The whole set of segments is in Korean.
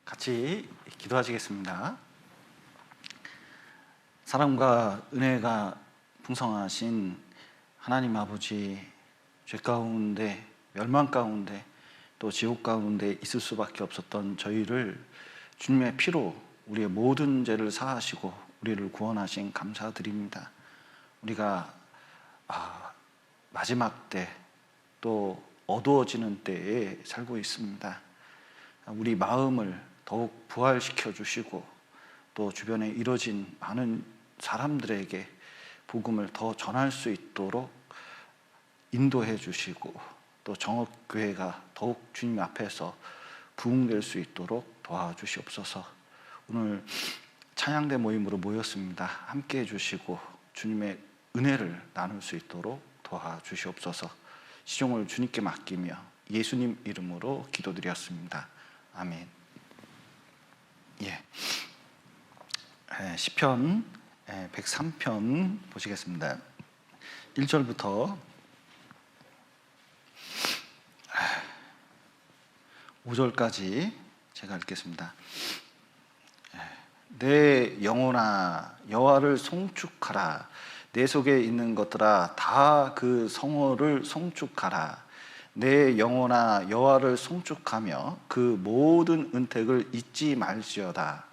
같이 기도하시겠습니다. 사랑과 은혜가 풍성하신 하나님 아버지, 죄 가운데, 멸망 가운데, 또 지옥 가운데 있을 수밖에 없었던 저희를 주님의 피로 우리의 모든 죄를 사하시고 우리를 구원하신 감사드립니다. 우리가 마지막 때, 또 어두워지는 때에 살고 있습니다. 우리 마음을 더욱 부활시켜 주시고 또 주변에 이뤄진 많은 사람들에게 복음을 더 전할 수 있도록 인도해 주시고, 또 정업교회가 더욱 주님 앞에서 부흥될 수 있도록 도와주시옵소서. 오늘 찬양대 모임으로 모였습니다. 함께 해주시고 주님의 은혜를 나눌 수 있도록 도와주시옵소서. 시종을 주님께 맡기며 예수님 이름으로 기도드렸습니다. 아멘. 시편 103편 보시겠습니다. 1절부터 5절까지 제가 읽겠습니다. 내 영혼아 여호와를 송축하라. 내 속에 있는 것들아 다 그 성호를 송축하라. 내 영혼아 여호와를 송축하며 그 모든 은택을 잊지 말지어다.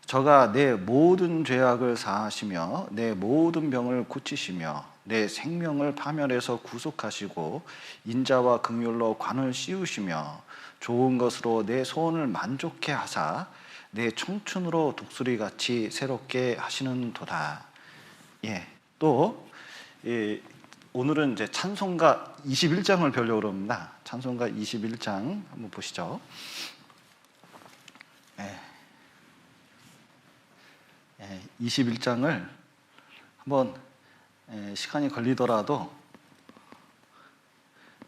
저가 내 모든 죄악을 사하시며 내 모든 병을 고치시며 내 생명을 파멸해서 구속하시고 인자와 긍휼로 관을 씌우시며 좋은 것으로 내 소원을 만족해 하사 내 청춘으로 독수리같이 새롭게 하시는도다. 오늘은 이제 찬송가 21장을 배우려고 합니다. 찬송가 21장 한번 보시죠. 21장을 한번 시간이 걸리더라도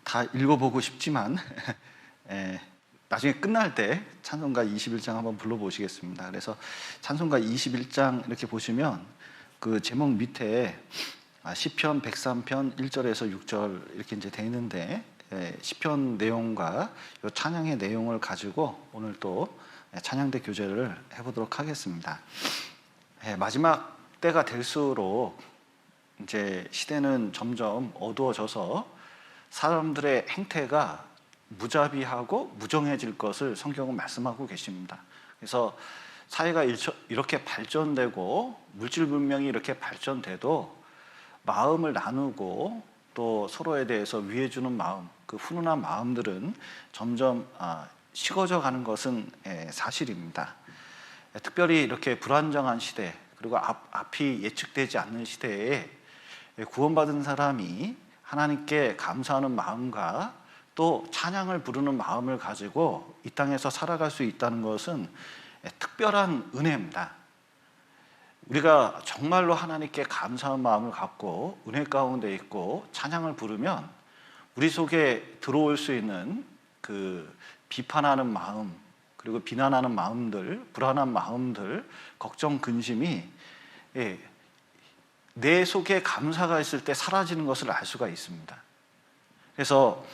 다 읽어보고 싶지만 나중에 끝날 때 찬송가 21장 한번 불러보시겠습니다. 그래서 찬송가 21장 이렇게 보시면 그 제목 밑에 시편 103편 1절에서 6절 이렇게 이제 돼 있는데, 시편 내용과 이 찬양의 내용을 가지고 오늘 또 찬양대 교제를 해보도록 하겠습니다. 마지막 때가 될수록 이제 시대는 점점 어두워져서 사람들의 행태가 무자비하고 무정해질 것을 성경은 말씀하고 계십니다. 그래서 사회가 이렇게 발전되고 물질 문명이 이렇게 발전돼도 마음을 나누고 또 서로에 대해서 위해주는 마음, 그 훈훈한 마음들은 점점 식어져 가는 것은 사실입니다. 특별히 이렇게 불안정한 시대, 그리고 앞이 예측되지 않는 시대에 구원받은 사람이 하나님께 감사하는 마음과 또 찬양을 부르는 마음을 가지고 이 땅에서 살아갈 수 있다는 것은 특별한 은혜입니다. 우리가 정말로 하나님께 감사한 마음을 갖고 은혜 가운데 있고 찬양을 부르면 우리 속에 들어올 수 있는 그 비판하는 마음, 그리고 비난하는 마음들, 불안한 마음들, 걱정, 근심이 내 속에 감사가 있을 때 사라지는 것을 알 수가 있습니다. 그래서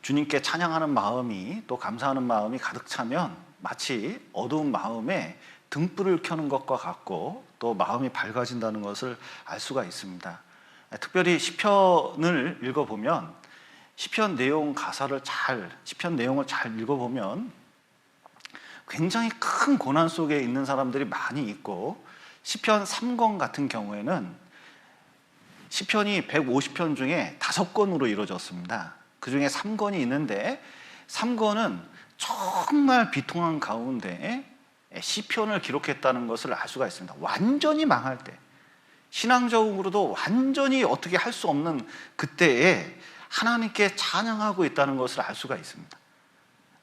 주님께 찬양하는 마음이, 또 감사하는 마음이 가득 차면 마치 어두운 마음에 등불을 켜는 것과 같고 또 마음이 밝아진다는 것을 알 수가 있습니다. 특별히 시편을 읽어보면 시편 내용을 잘 읽어보면 굉장히 큰 고난 속에 있는 사람들이 많이 있고, 시편 3권 같은 경우에는 시편이 150편 중에 5권으로 이루어졌습니다. 그 중에 3권이 있는데 3권은 정말 비통한 가운데 시편을 기록했다는 것을 알 수가 있습니다. 완전히 망할 때, 신앙적으로도 완전히 어떻게 할 수 없는 그때에 하나님께 찬양하고 있다는 것을 알 수가 있습니다.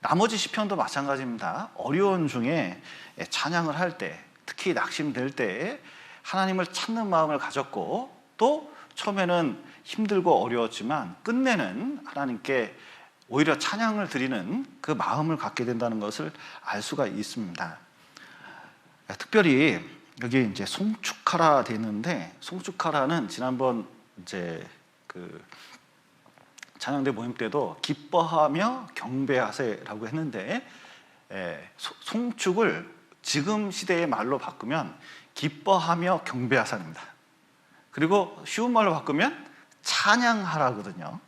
나머지 시편도 마찬가지입니다. 어려운 중에 찬양을 할 때, 특히 낙심될 때 하나님을 찾는 마음을 가졌고, 또 처음에는 힘들고 어려웠지만 끝내는 하나님께 오히려 찬양을 드리는 그 마음을 갖게 된다는 것을 알 수가 있습니다. 특별히 여기 이제 송축하라 되는데, 송축하라는 지난번 이제 그 찬양대 모임 때도 기뻐하며 경배하세라고 했는데, 송축을 지금 시대의 말로 바꾸면 기뻐하며 경배하사입니다. 그리고 쉬운 말로 바꾸면 찬양하라거든요.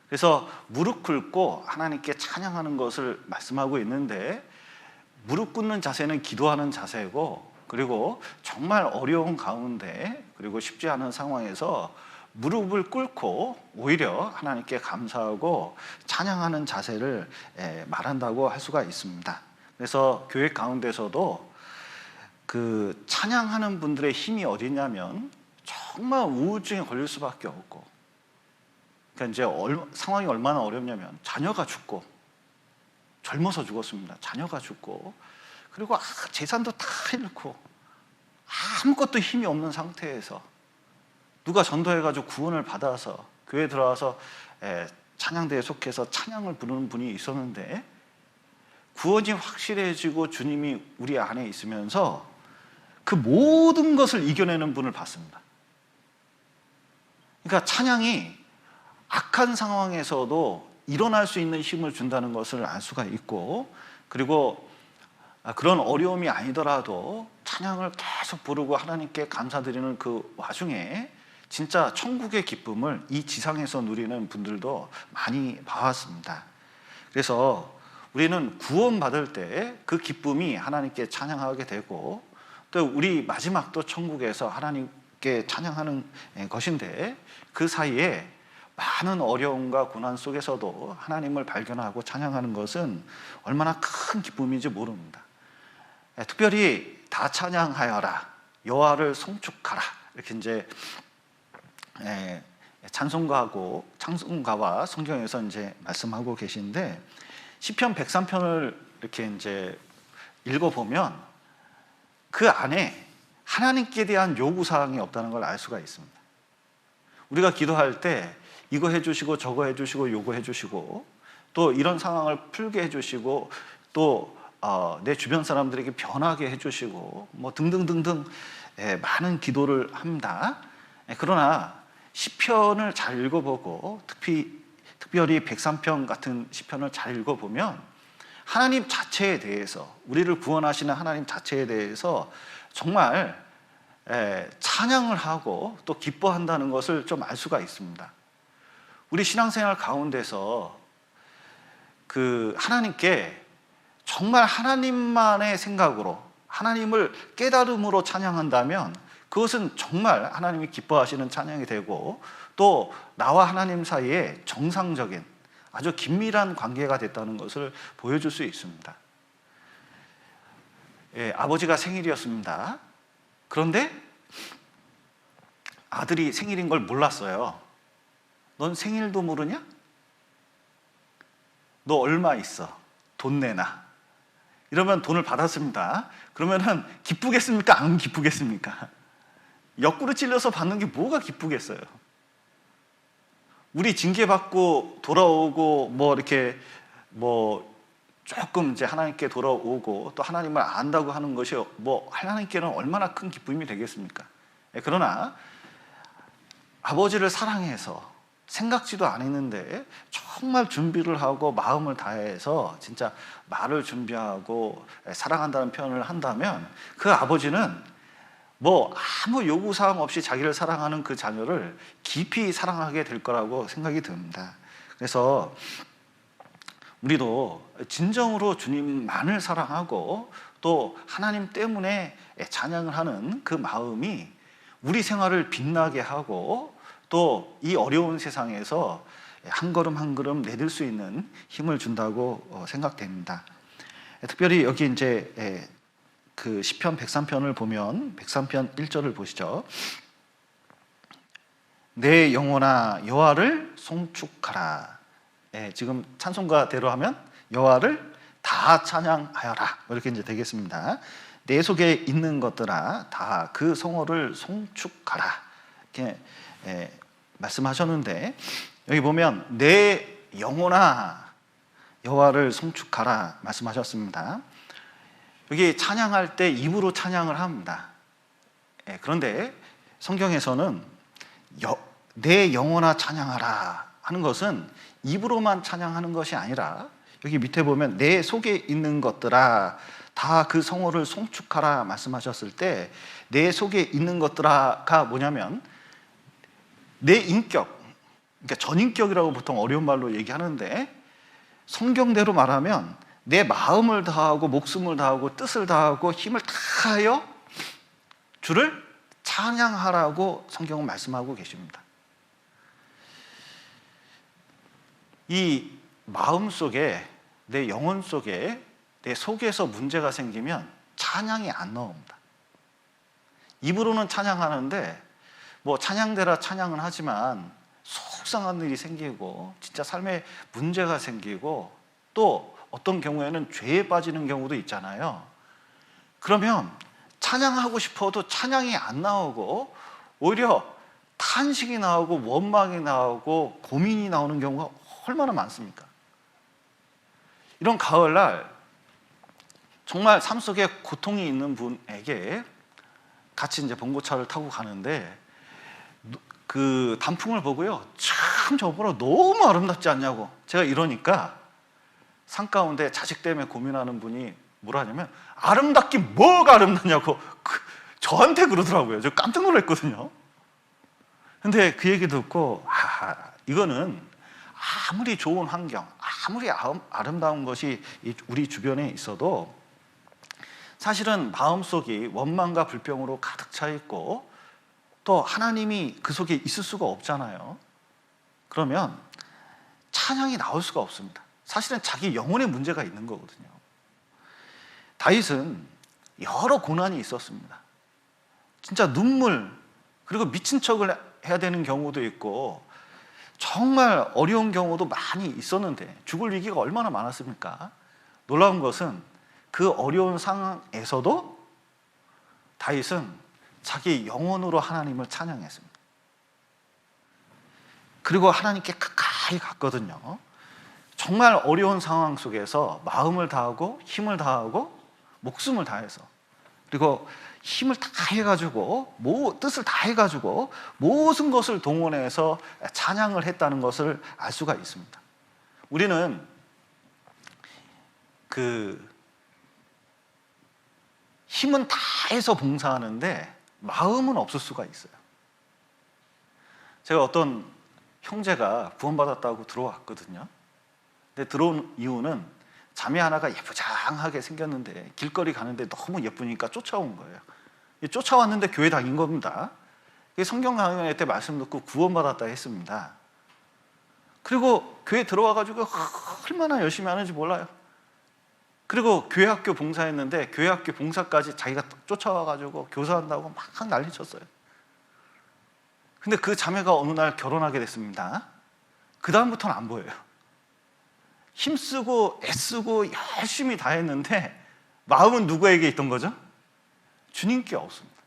그래서 무릎 꿇고 하나님께 찬양하는 것을 말씀하고 있는데, 무릎 꿇는 자세는 기도하는 자세고, 그리고 정말 어려운 가운데 그리고 쉽지 않은 상황에서 무릎을 꿇고 오히려 하나님께 감사하고 찬양하는 자세를 말한다고 할 수가 있습니다. 그래서 교회 가운데서도 그 찬양하는 분들의 힘이 어디 있냐면 정말 우울증에 걸릴 수밖에 없고, 그러니까 이제 상황이 얼마나 어렵냐면 자녀가 죽고, 젊어서 죽었습니다. 자녀가 죽고, 그리고 재산도 다 잃고 아무것도 힘이 없는 상태에서 누가 전도해가지고 구원을 받아서 교회에 들어와서 찬양대에 속해서 찬양을 부르는 분이 있었는데, 구원이 확실해지고 주님이 우리 안에 있으면서 그 모든 것을 이겨내는 분을 봤습니다. 그러니까 찬양이 악한 상황에서도 일어날 수 있는 힘을 준다는 것을 알 수가 있고, 그리고 그런 어려움이 아니더라도 찬양을 계속 부르고 하나님께 감사드리는 그 와중에 진짜 천국의 기쁨을 이 지상에서 누리는 분들도 많이 봐왔습니다. 그래서 우리는 구원받을 때 그 기쁨이 하나님께 찬양하게 되고, 또 우리 마지막도 천국에서 하나님께 찬양하는 것인데, 그 사이에 많은 어려움과 고난 속에서도 하나님을 발견하고 찬양하는 것은 얼마나 큰 기쁨인지 모릅니다. 특별히 다 찬양하여라, 여호와를 송축하라, 이렇게 이제 찬송가와 성경에서 이제 말씀하고 계신데, 시편 103편을 이렇게 이제 읽어보면 그 안에 하나님께 대한 요구사항이 없다는 걸 알 수가 있습니다. 우리가 기도할 때 이거 해주시고 저거 해주시고 요거 해주시고, 또 이런 상황을 풀게 해주시고, 또 내 주변 사람들에게 변하게 해주시고, 뭐 등등등등 많은 기도를 합니다. 그러나 시편을 잘 읽어보고, 특별히 103편 같은 시편을 잘 읽어보면 하나님 자체에 대해서, 우리를 구원하시는 하나님 자체에 대해서 정말 찬양을 하고 또 기뻐한다는 것을 좀 알 수가 있습니다. 우리 신앙생활 가운데서 그 하나님께 정말 하나님만의 생각으로, 하나님을 깨달음으로 찬양한다면 그것은 정말 하나님이 기뻐하시는 찬양이 되고, 또 나와 하나님 사이에 정상적인 아주 긴밀한 관계가 됐다는 것을 보여줄 수 있습니다. 아버지가 생일이었습니다. 그런데 아들이 생일인 걸 몰랐어요. 넌 생일도 모르냐? 너 얼마 있어? 돈 내놔. 이러면 돈을 받았습니다. 그러면은 기쁘겠습니까? 안 기쁘겠습니까? 옆구리 찔려서 받는 게 뭐가 기쁘겠어요? 우리 징계받고 돌아오고 이렇게 조금 이제 하나님께 돌아오고 또 하나님을 안다고 하는 것이 하나님께는 얼마나 큰 기쁨이 되겠습니까? 그러나 아버지를 사랑해서 생각지도 않았는데 정말 준비를 하고 마음을 다해서 진짜 말을 준비하고 사랑한다는 표현을 한다면, 그 아버지는 아무 요구사항 없이 자기를 사랑하는 그 자녀를 깊이 사랑하게 될 거라고 생각이 듭니다. 그래서 우리도 진정으로 주님만을 사랑하고 또 하나님 때문에 찬양을 하는 그 마음이 우리 생활을 빛나게 하고, 또 이 어려운 세상에서 한 걸음 한 걸음 내딜 수 있는 힘을 준다고 생각됩니다. 특별히 여기 이제 그 시편 103편을 보면 103편 1절을 보시죠. 내 영혼아 여호와를 송축하라. 지금 찬송가대로 하면 여호와를 다 찬양하여라, 이렇게 이제 되겠습니다. 내 속에 있는 것들아 다 그 성호를 송축하라, 이렇게 말씀하셨는데, 여기 보면 내 영혼아 여호와를 송축하라 말씀하셨습니다. 여기 찬양할 때 입으로 찬양을 합니다. 그런데 성경에서는 내 영혼아 찬양하라 하는 것은 입으로만 찬양하는 것이 아니라 여기 밑에 보면 내 속에 있는 것들아 다 그 성호를 송축하라 말씀하셨을 때 내 속에 있는 것들아가 뭐냐면 내 인격, 그러니까 전인격이라고 보통 어려운 말로 얘기하는데 성경대로 말하면 내 마음을 다하고 목숨을 다하고 뜻을 다하고 힘을 다하여 주를 찬양하라고 성경은 말씀하고 계십니다. 이 마음 속에 내 영혼 속에 내 속에서 문제가 생기면 찬양이 안 나옵니다. 입으로는 찬양하는데 뭐 찬양대라 찬양은 하지만 속상한 일이 생기고 진짜 삶에 문제가 생기고 또 어떤 경우에는 죄에 빠지는 경우도 있잖아요. 그러면 찬양하고 싶어도 찬양이 안 나오고 오히려 탄식이 나오고 원망이 나오고 고민이 나오는 경우가 얼마나 많습니까? 이런 가을날 정말 삶 속에 고통이 있는 분에게 같이 이제 봉고차를 타고 가는데 그 단풍을 보고요, 참 저보러 너무 아름답지 않냐고 제가 이러니까 산 가운데 자식 때문에 고민하는 분이 뭐라 하냐면 아름답긴 뭐가 아름답냐고 저한테 그러더라고요. 저 깜짝 놀랐거든요. 근데 그 얘기 듣고 이거는 아무리 좋은 환경, 아무리 아름다운 것이 우리 주변에 있어도 사실은 마음속이 원망과 불평으로 가득 차 있고 또 하나님이 그 속에 있을 수가 없잖아요. 그러면 찬양이 나올 수가 없습니다. 사실은 자기 영혼에 문제가 있는 거거든요. 다윗은 여러 고난이 있었습니다. 진짜 눈물, 그리고 미친 척을 해야 되는 경우도 있고 정말 어려운 경우도 많이 있었는데 죽을 위기가 얼마나 많았습니까? 놀라운 것은 그 어려운 상황에서도 다윗은 자기 영혼으로 하나님을 찬양했습니다. 그리고 하나님께 가까이 갔거든요. 정말 어려운 상황 속에서 마음을 다하고 힘을 다하고 목숨을 다해서 그리고 힘을 다 해가지고 뜻을 다 해가지고 모든 것을 동원해서 찬양을 했다는 것을 알 수가 있습니다. 우리는 힘은 다 해서 봉사하는데 마음은 없을 수가 있어요. 제가 어떤 형제가 구원받았다고 들어왔거든요. 근데 들어온 이유는 자매 하나가 예쁘장하게 생겼는데 길거리 가는데 너무 예쁘니까 쫓아온 거예요. 쫓아왔는데 교회 다닌 겁니다. 성경 강의 때 말씀 듣고 구원받았다 했습니다. 그리고 교회 들어와가지고 얼마나 열심히 하는지 몰라요. 그리고 교회학교 봉사했는데 교회학교 봉사까지 자기가 쫓아와가지고 교사한다고 막 난리쳤어요. 근데 그 자매가 어느 날 결혼하게 됐습니다. 그 다음부터는 안 보여요. 힘쓰고 애쓰고 열심히 다 했는데 마음은 누구에게 있던 거죠? 주님께 없습니다.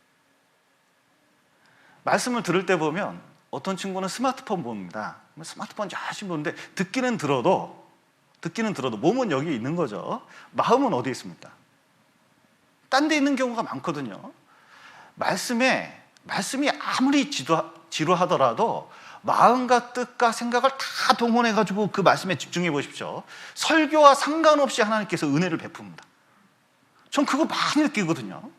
말씀을 들을 때 보면 어떤 친구는 스마트폰 봅니다. 스마트폰 열심히 보는데 듣기는 들어도 몸은 여기 있는 거죠. 마음은 어디 있습니까? 딴 데 있는 경우가 많거든요. 말씀이 아무리 지루하더라도 마음과 뜻과 생각을 다 동원해가지고 그 말씀에 집중해 보십시오. 설교와 상관없이 하나님께서 은혜를 베풉니다. 전 그거 많이 느끼거든요.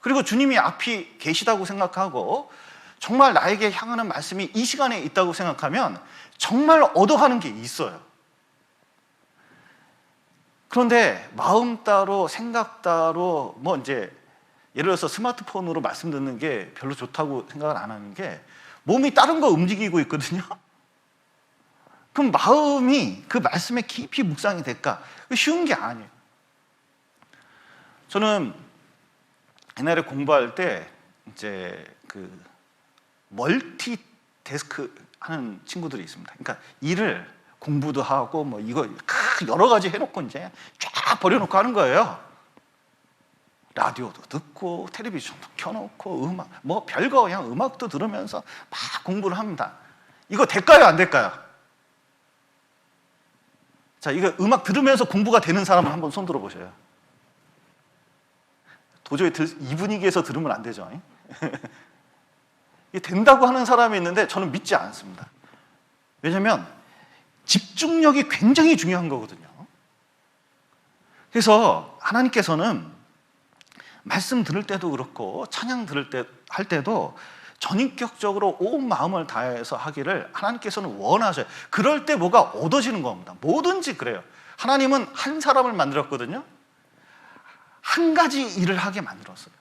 그리고 주님이 앞이 계시다고 생각하고 정말 나에게 향하는 말씀이 이 시간에 있다고 생각하면 정말 얻어가는 게 있어요. 그런데 마음 따로 생각 따로 이제 예를 들어서 스마트폰으로 말씀 듣는 게 별로 좋다고 생각을 안 하는 게 몸이 다른 거 움직이고 있거든요. 그럼 마음이 그 말씀에 깊이 묵상이 될까? 쉬운 게 아니에요. 저는 옛날에 공부할 때 이제 멀티태스크 하는 친구들이 있습니다. 그러니까 일을 공부도 하고 이거 여러 가지 해놓고 이제 쫙 버려놓고 하는 거예요. 라디오도 듣고 텔레비전도 켜놓고 음악 별거 그냥 음악도 들으면서 막 공부를 합니다. 이거 될까요? 안 될까요? 자, 이거 음악 들으면서 공부가 되는 사람은 한번 손 들어보셔요. 도저히 이 분위기에서 들으면 안 되죠. 이게 된다고 하는 사람이 있는데 저는 믿지 않습니다. 왜냐하면 집중력이 굉장히 중요한 거거든요. 그래서 하나님께서는 말씀 들을 때도 그렇고 찬양 들을 때 할 때도 전인격적으로 온 마음을 다해서 하기를 하나님께서는 원하셔요. 그럴 때 뭐가 얻어지는 겁니다. 뭐든지 그래요. 하나님은 한 사람을 만들었거든요. 한 가지 일을 하게 만들었어요.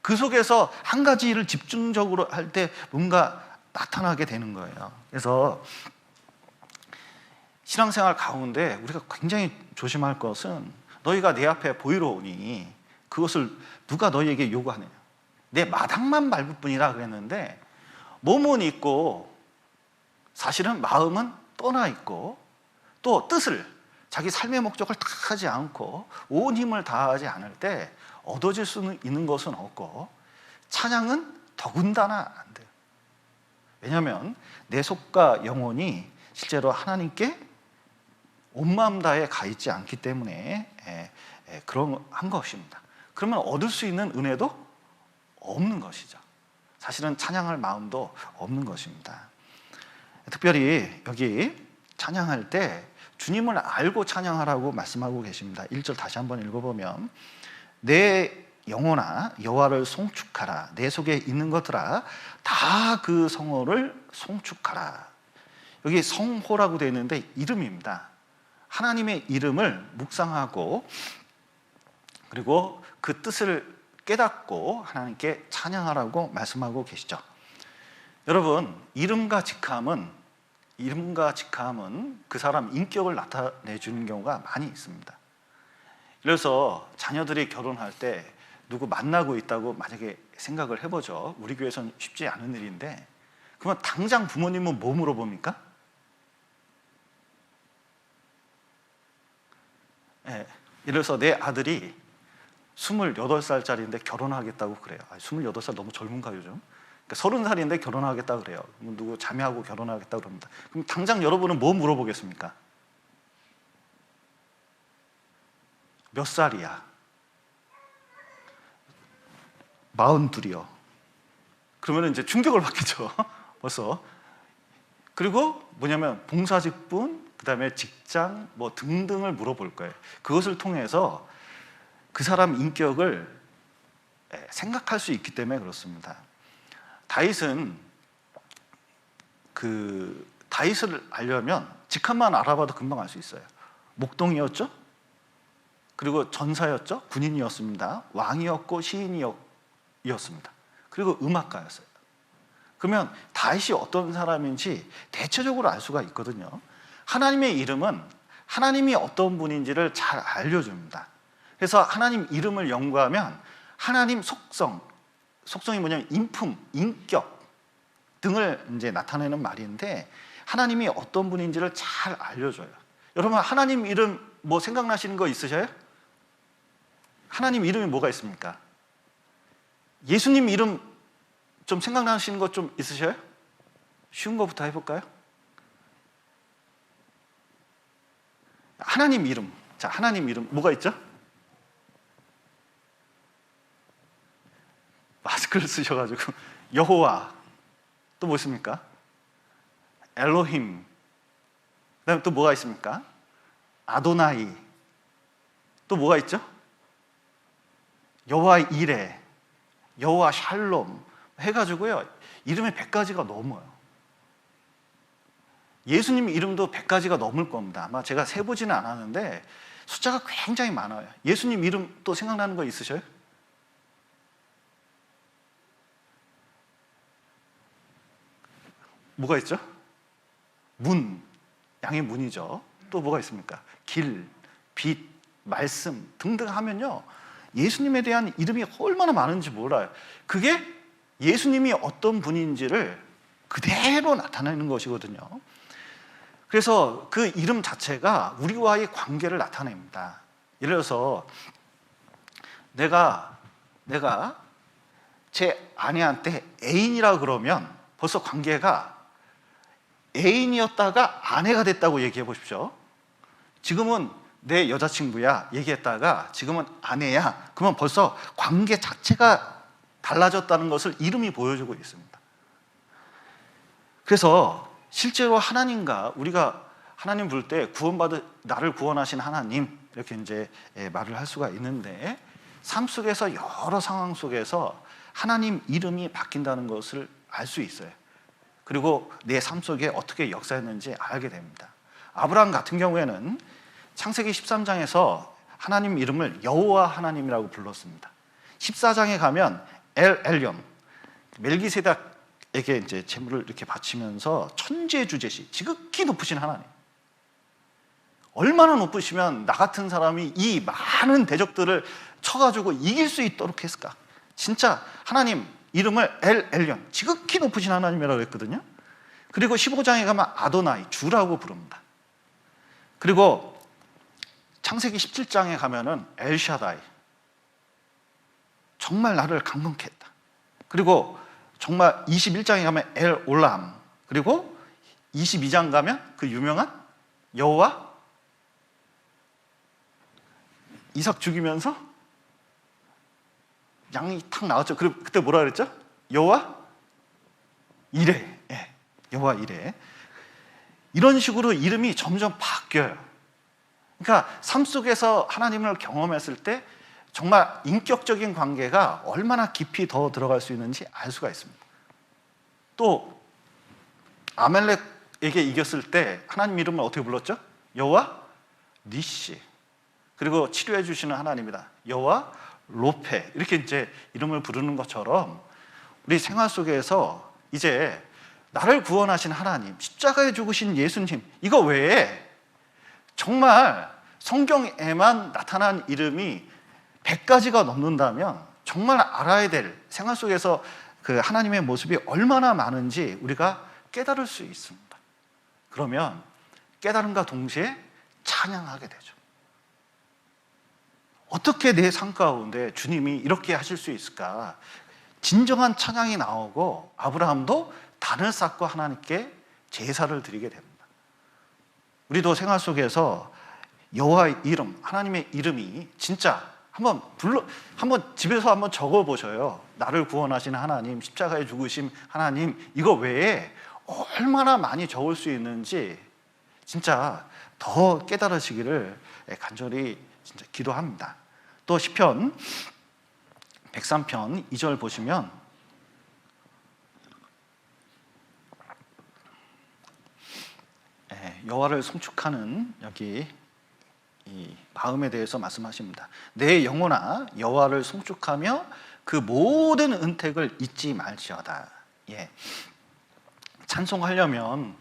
그 속에서 한 가지 일을 집중적으로 할 때 뭔가 나타나게 되는 거예요. 그래서 신앙생활 가운데 우리가 굉장히 조심할 것은 너희가 내 앞에 보이러 오니 그것을 누가 너희에게 요구하느냐. 내 마당만 밟을 뿐이라 그랬는데 몸은 있고 사실은 마음은 떠나 있고 또 뜻을 자기 삶의 목적을 다 하지 않고 온 힘을 다하지 않을 때 얻어질 수 있는 것은 없고 찬양은 더군다나 안 돼요. 왜냐하면 내 속과 영혼이 실제로 하나님께 온 마음 다해 가 있지 않기 때문에 그런 한 것입니다. 그러면 얻을 수 있는 은혜도 없는 것이죠. 사실은 찬양할 마음도 없는 것입니다. 특별히 여기 찬양할 때 주님을 알고 찬양하라고 말씀하고 계십니다. 1절 다시 한번 읽어보면 내 영혼아 여호와를 송축하라. 내 속에 있는 것들아 다 그 성호를 송축하라. 여기 성호라고 되어 있는데 이름입니다. 하나님의 이름을 묵상하고 그리고 그 뜻을 깨닫고 하나님께 찬양하라고 말씀하고 계시죠. 여러분, 이름과 직함은 그 사람 인격을 나타내 주는 경우가 많이 있습니다. 그래서 자녀들이 결혼할 때 누구 만나고 있다고 만약에 생각을 해보죠. 우리 교회에서는 쉽지 않은 일인데 그러면 당장 부모님은 뭐 물어봅니까? 예를 들어서 내 아들이 28살짜리인데 결혼하겠다고 그래요. 28살 너무 젊은가 요즘? 그러니까 30살인데 결혼하겠다고 그래요. 누구 자매하고 결혼하겠다고 그럽니다. 그럼 당장 여러분은 뭐 물어보겠습니까? 몇 살이야? 42이요. 그러면 이제 충격을 받겠죠. 벌써. 그리고 뭐냐면 봉사직분, 그 다음에 직장 뭐 등등을 물어볼 거예요. 그것을 통해서 그 사람 인격을 생각할 수 있기 때문에 그렇습니다. 다윗은 다윗을 알려면 직함만 알아봐도 금방 알 수 있어요. 목동이었죠? 그리고 전사였죠? 군인이었습니다. 왕이었고 시인이었습니다. 그리고 음악가였어요. 그러면 다윗이 어떤 사람인지 대체적으로 알 수가 있거든요. 하나님의 이름은 하나님이 어떤 분인지를 잘 알려줍니다. 그래서 하나님 이름을 연구하면 하나님 속성이 뭐냐면 인품, 인격 등을 이제 나타내는 말인데 하나님이 어떤 분인지를 잘 알려줘요. 여러분 하나님 이름 뭐 생각나시는 거 있으셔요? 하나님 이름이 뭐가 있습니까? 예수님 이름 좀 생각나시는 거 좀 있으셔요? 쉬운 거부터 해볼까요? 하나님 이름. 자, 하나님 이름 뭐가 있죠? 마스크를 쓰셔가지고 여호와 또 뭐 있습니까? 엘로힘. 그다음에 또 뭐가 있습니까? 아도나이. 또 뭐가 있죠? 여호와 이레, 여호와 샬롬 해가지고요 이름이 100가지가 넘어요. 예수님 이름도 100가지가 넘을 겁니다. 아마 제가 세보지는 않았는데 숫자가 굉장히 많아요. 예수님 이름 또 생각나는 거 있으셔요? 뭐가 있죠? 문, 양의 문이죠. 또 뭐가 있습니까? 길, 빛, 말씀 등등 하면요 예수님에 대한 이름이 얼마나 많은지 몰라요. 그게 예수님이 어떤 분인지를 그대로 나타내는 것이거든요. 그래서 그 이름 자체가 우리와의 관계를 나타냅니다. 예를 들어서 내가 제 아내한테 애인이라 그러면 벌써 관계가 애인이었다가 아내가 됐다고 얘기해 보십시오. 지금은 내 여자친구야 얘기했다가 지금은 아내야. 그러면 벌써 관계 자체가 달라졌다는 것을 이름이 보여주고 있습니다. 그래서 실제로 하나님과 우리가 하나님 부를 때 나를 구원하신 하나님 이렇게 이제 말을 할 수가 있는데, 삶 속에서 여러 상황 속에서 하나님 이름이 바뀐다는 것을 알 수 있어요. 그리고 내 삶 속에 어떻게 역사했는지 알게 됩니다. 아브라함 같은 경우에는 창세기 13장에서 하나님 이름을 여호와 하나님이라고 불렀습니다. 14장에 가면 엘 엘yon, 멜기세덱에게 이제 제물을 이렇게 바치면서 천재주제시, 지극히 높으신 하나님. 얼마나 높으시면 나 같은 사람이 이 많은 대적들을 쳐가지고 이길 수 있도록 했을까? 진짜 하나님 이름을 엘 엘yon, 지극히 높으신 하나님이라고 했거든요. 그리고 15장에 가면 아도나이, 주라고 부릅니다. 그리고 창세기 17장에 가면은 엘샤다이, 정말 나를 강건케 했다. 그리고 정말 21장에 가면 엘 올람, 그리고 22장 가면 그 유명한 여호와 이삭 죽이면서 양이 탁 나왔죠. 그리고 그때 뭐라 그랬죠? 여호와 이레, 여호와 이레. 이런 식으로 이름이 점점 바뀌어요. 그러니까 삶 속에서 하나님을 경험했을 때 정말 인격적인 관계가 얼마나 깊이 더 들어갈 수 있는지 알 수가 있습니다. 또 아멜렉에게 이겼을 때 하나님 이름을 어떻게 불렀죠? 여호와 니시. 그리고 치료해 주시는 하나님이다, 여호와 로페. 이렇게 이제 이름을 부르는 것처럼 우리 생활 속에서 이제 나를 구원하신 하나님, 십자가에 죽으신 예수님, 이거 외에 정말 성경에만 나타난 이름이 100가지가 넘는다면 정말 알아야 될, 생활 속에서 그 하나님의 모습이 얼마나 많은지 우리가 깨달을 수 있습니다. 그러면 깨달음과 동시에 찬양하게 되죠. 어떻게 내 삶 가운데 주님이 이렇게 하실 수 있을까? 진정한 찬양이 나오고 아브라함도 단을 쌓고 하나님께 제사를 드리게 됩니다. 우리도 생활 속에서 여호와의 이름, 하나님의 이름이 진짜 한번 집에서 한번 적어 보셔요. 나를 구원하시는 하나님, 십자가에 죽으신 하나님, 이거 외에 얼마나 많이 적을 수 있는지 진짜 더 깨달으시기를 간절히 진짜 기도합니다. 또 시편 103편 2절 보시면 여호와를 송축하는 여기 이 마음에 대해서 말씀하십니다. 내 영혼아 여호와를 송축하며 그 모든 은택을 잊지 말지어다. 찬송하려면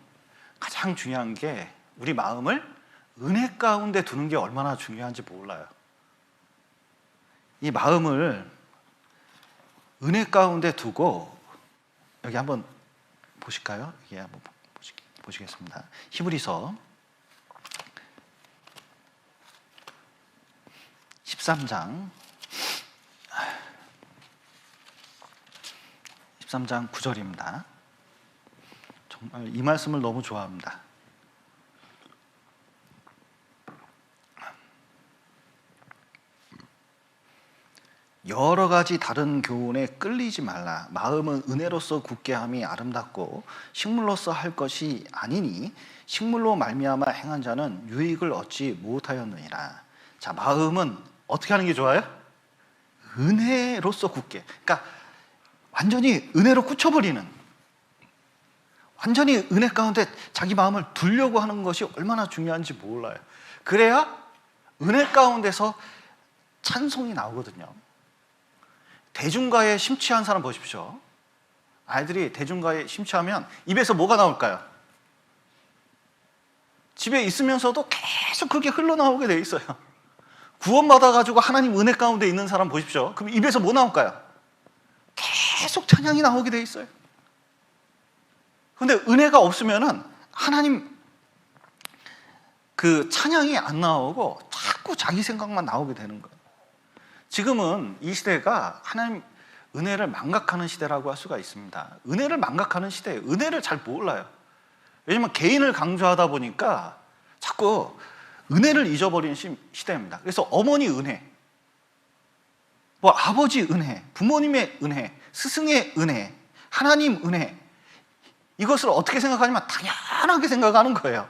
가장 중요한 게 우리 마음을 은혜 가운데 두는 게 얼마나 중요한지 몰라요. 이 마음을 은혜 가운데 두고 여기 한번 보실까요? 여기 한번 보시겠습니다. 히브리서 13장 9절입니다. 정말 이 말씀을 너무 좋아합니다. 여러 가지 다른 교훈에 끌리지 말라. 마음은 은혜로서 굳게 함이 아름답고 식물로서 할 것이 아니니 식물로 말미암아 행한 자는 유익을 얻지 못하였느니라. 자, 마음은 어떻게 하는 게 좋아요? 은혜로서 굳게. 그러니까 완전히 은혜로 꽂혀버리는, 완전히 은혜 가운데 자기 마음을 두려고 하는 것이 얼마나 중요한지 몰라요. 그래야 은혜 가운데서 찬송이 나오거든요. 대중가에 심취한 사람 보십시오. 아이들이 대중가에 심취하면 입에서 뭐가 나올까요? 집에 있으면서도 계속 그게 흘러나오게 돼 있어요. 구원받아가지고 하나님 은혜 가운데 있는 사람 보십시오. 그럼 입에서 뭐 나올까요? 계속 찬양이 나오게 돼 있어요. 그런데 은혜가 없으면은 하나님 그 찬양이 안 나오고 자꾸 자기 생각만 나오게 되는 거예요. 지금은 이 시대가 하나님 은혜를 망각하는 시대라고 할 수가 있습니다. 은혜를 망각하는 시대예요. 은혜를 잘 몰라요. 왜냐면 개인을 강조하다 보니까 자꾸 은혜를 잊어버리는 시대입니다. 그래서 어머니 은혜, 뭐 아버지 은혜, 부모님의 은혜, 스승의 은혜, 하나님 은혜, 이것을 어떻게 생각하냐면 당연하게 생각하는 거예요.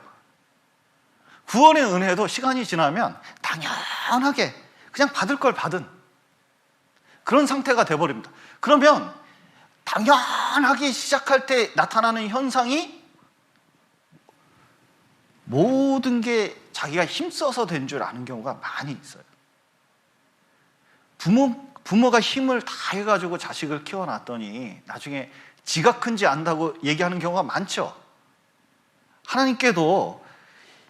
구원의 은혜도 시간이 지나면 당연하게 그냥 받을 걸 받은 그런 상태가 돼버립니다. 그러면 당연하게 시작할 때 나타나는 현상이 모든 게 자기가 힘써서 된 줄 아는 경우가 많이 있어요. 부모가 힘을 다 해가지고 자식을 키워놨더니 나중에 지가 큰지 안다고 얘기하는 경우가 많죠. 하나님께도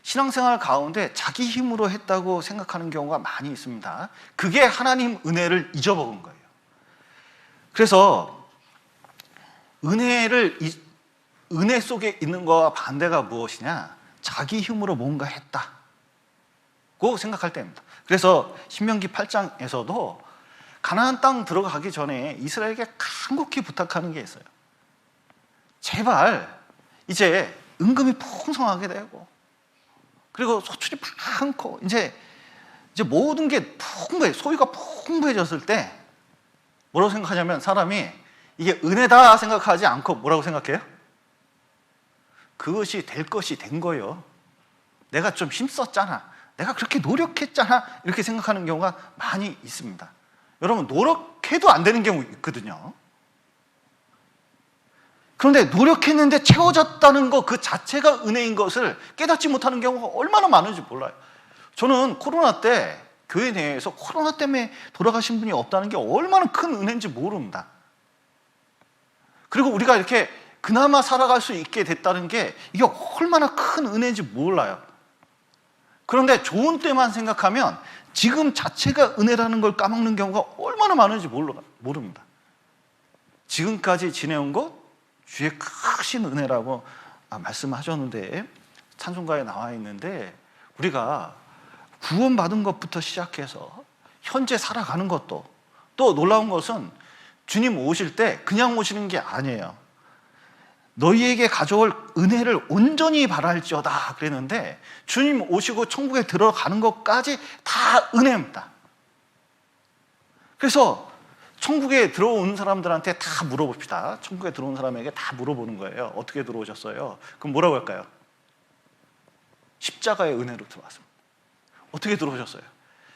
신앙생활 가운데 자기 힘으로 했다고 생각하는 경우가 많이 있습니다. 그게 하나님 은혜를 잊어먹은 거예요. 그래서 은혜 속에 있는 거와 반대가 무엇이냐? 자기 힘으로 뭔가 했다고 생각할 때입니다. 그래서 신명기 8장에서도 가나안 땅 들어가기 전에 이스라엘에게 간곡히 부탁하는 게 있어요. 제발 이제 은금이 풍성하게 되고, 그리고 소출이 많고, 이제 모든 게 풍부해, 소유가 풍부해졌을 때 뭐라고 생각하냐면, 사람이 이게 은혜다 생각하지 않고 뭐라고 생각해요? 그것이 될 것이 된 거예요. 내가 좀 힘썼잖아, 내가 그렇게 노력했잖아, 이렇게 생각하는 경우가 많이 있습니다. 여러분, 노력해도 안 되는 경우 있거든요. 그런데 노력했는데 채워졌다는 것 그 자체가 은혜인 것을 깨닫지 못하는 경우가 얼마나 많은지 몰라요. 저는 코로나 때 교회 내에서 코로나 때문에 돌아가신 분이 없다는 게 얼마나 큰 은혜인지 모릅니다. 그리고 우리가 이렇게 그나마 살아갈 수 있게 됐다는 게 이게 얼마나 큰 은혜인지 몰라요. 그런데 좋은 때만 생각하면 지금 자체가 은혜라는 걸 까먹는 경우가 얼마나 많은지 모릅니다. 지금까지 지내온 것 주의 크신 은혜라고 말씀하셨는데, 찬송가에 나와 있는데, 우리가 구원받은 것부터 시작해서 현재 살아가는 것도, 또 놀라운 것은 주님 오실 때 그냥 오시는 게 아니에요. 너희에게 가져올 은혜를 온전히 바랄지어다 그랬는데, 주님 오시고 천국에 들어가는 것까지 다 은혜입니다. 그래서 천국에 들어온 사람들한테 다 물어봅시다. 천국에 들어온 사람에게 다 물어보는 거예요. 어떻게 들어오셨어요? 그럼 뭐라고 할까요? 십자가의 은혜로 들어왔습니다. 어떻게 들어오셨어요?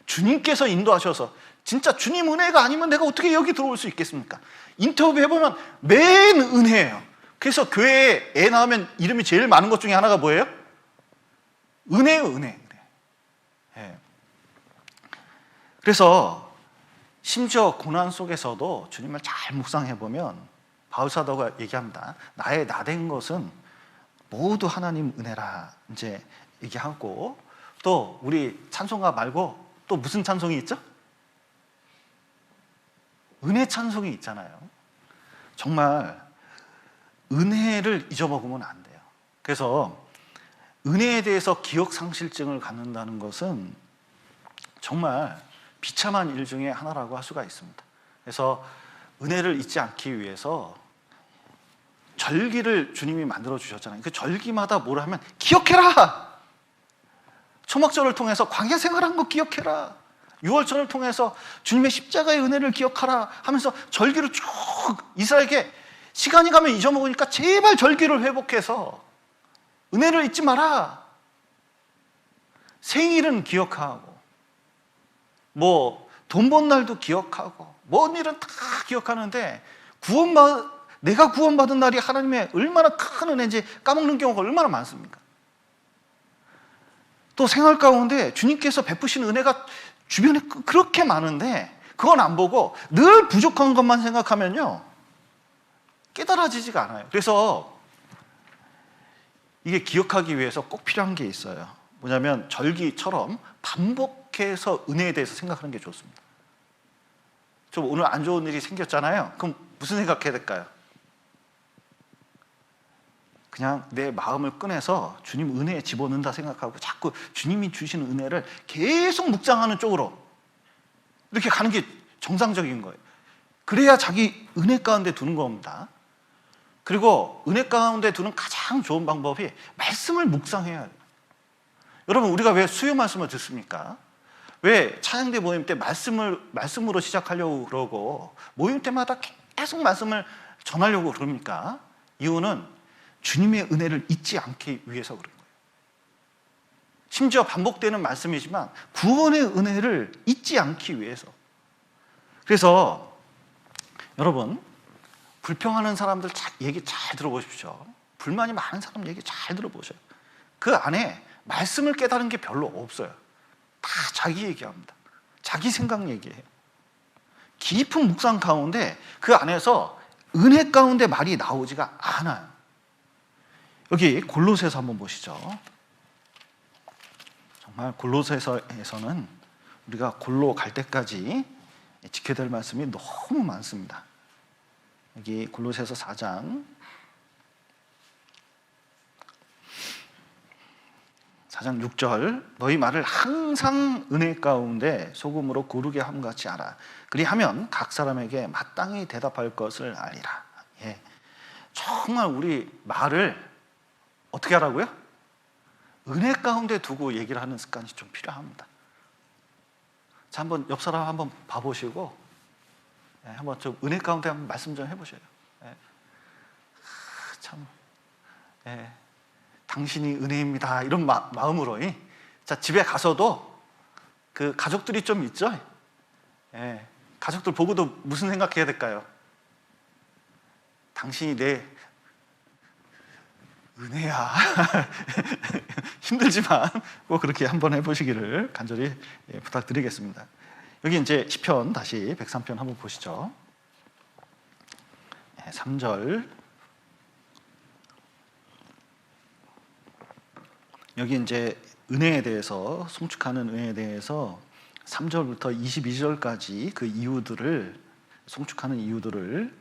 주님께서 인도하셔서. 진짜 주님 은혜가 아니면 내가 어떻게 여기 들어올 수 있겠습니까? 인터뷰 해보면 맨 은혜예요. 그래서 교회에 애 낳으면 이름이 제일 많은 것 중에 하나가 뭐예요? 은혜예요, 은혜. 네. 그래서 심지어 고난 속에서도 주님을 잘 묵상해보면 바울사도가 얘기합니다. 나의 나된 것은 모두 하나님 은혜라 이제 얘기하고, 또 우리 찬송가 말고 또 무슨 찬송이 있죠? 은혜 찬송이 있잖아요. 정말 은혜를 잊어먹으면 안 돼요. 그래서 은혜에 대해서 기억상실증을 갖는다는 것은 정말 비참한 일 중에 하나라고 할 수가 있습니다. 그래서 은혜를 잊지 않기 위해서 절기를 주님이 만들어 주셨잖아요. 그 절기마다 뭘 하면 기억해라. 초막절을 통해서 광야 생활한 거 기억해라. 유월절을 통해서 주님의 십자가의 은혜를 기억하라 하면서 절기를 쭉 이스라엘에게, 시간이 가면 잊어먹으니까 제발 절기를 회복해서 은혜를 잊지 마라. 생일은 기억하고, 돈 번 날도 기억하고, 뭔 일은 다 기억하는데, 내가 구원받은 날이 하나님의 얼마나 큰 은혜인지 까먹는 경우가 얼마나 많습니까? 또 생활 가운데 주님께서 베푸신 은혜가 주변에 그렇게 많은데 그건 안 보고 늘 부족한 것만 생각하면요, 깨달아지지가 않아요. 그래서 이게 기억하기 위해서 꼭 필요한 게 있어요. 뭐냐면 절기처럼 반복해서 은혜에 대해서 생각하는 게 좋습니다. 좀 오늘 안 좋은 일이 생겼잖아요. 그럼 무슨 생각해야 될까요? 그냥 내 마음을 꺼내서 주님 은혜에 집어넣는다 생각하고 자꾸 주님이 주시는 은혜를 계속 묵상하는 쪽으로 이렇게 가는 게 정상적인 거예요. 그래야 자기 은혜 가운데 두는 겁니다. 그리고 은혜 가운데 두는 가장 좋은 방법이 말씀을 묵상해야 해요. 여러분, 우리가 왜 수요 말씀을 듣습니까? 왜 찬양대 모임 때 말씀으로 시작하려고 그러고 모임 때마다 계속 말씀을 전하려고 그럽니까? 이유는 주님의 은혜를 잊지 않기 위해서 그런 거예요. 심지어 반복되는 말씀이지만 구원의 은혜를 잊지 않기 위해서. 그래서 여러분, 불평하는 사람들 얘기 잘 들어보십시오. 불만이 많은 사람 얘기 잘 들어보셔요. 그 안에 말씀을 깨달은 게 별로 없어요. 다 자기 얘기합니다. 자기 생각 얘기해요. 깊은 묵상 가운데 그 안에서 은혜 가운데 말이 나오지가 않아요. 여기 골로새서 한번 보시죠. 정말 골로새서에서는 우리가 골로 갈 때까지 지켜야 될 말씀이 너무 많습니다. 여기 골로새서 4장 6절, 너희 말을 항상 은혜 가운데 소금으로 고르게 함같이 하라. 그리하면 각 사람에게 마땅히 대답할 것을 알리라. 예. 정말 우리 말을 어떻게 하라고요? 은혜 가운데 두고 얘기를 하는 습관이 좀 필요합니다. 자, 한번 옆 사람 한번 봐보시고, 예, 한번 좀 은혜 가운데 한번 말씀 좀 해보셔요. 예. 참, 예. 당신이 은혜입니다. 이런 마음으로. 자, 집에 가서도 그 가족들이 좀 있죠? 예. 가족들 보고도 무슨 생각해야 될까요? 당신이 내 은혜야. 힘들지만 꼭 그렇게 한번 해보시기를 간절히 부탁드리겠습니다. 여기 이제 시편 다시 103편 한번 보시죠. 3절. 여기 이제 은혜에 대해서, 송축하는 은혜에 대해서 3절부터 22절까지 그 이유들을, 송축하는 이유들을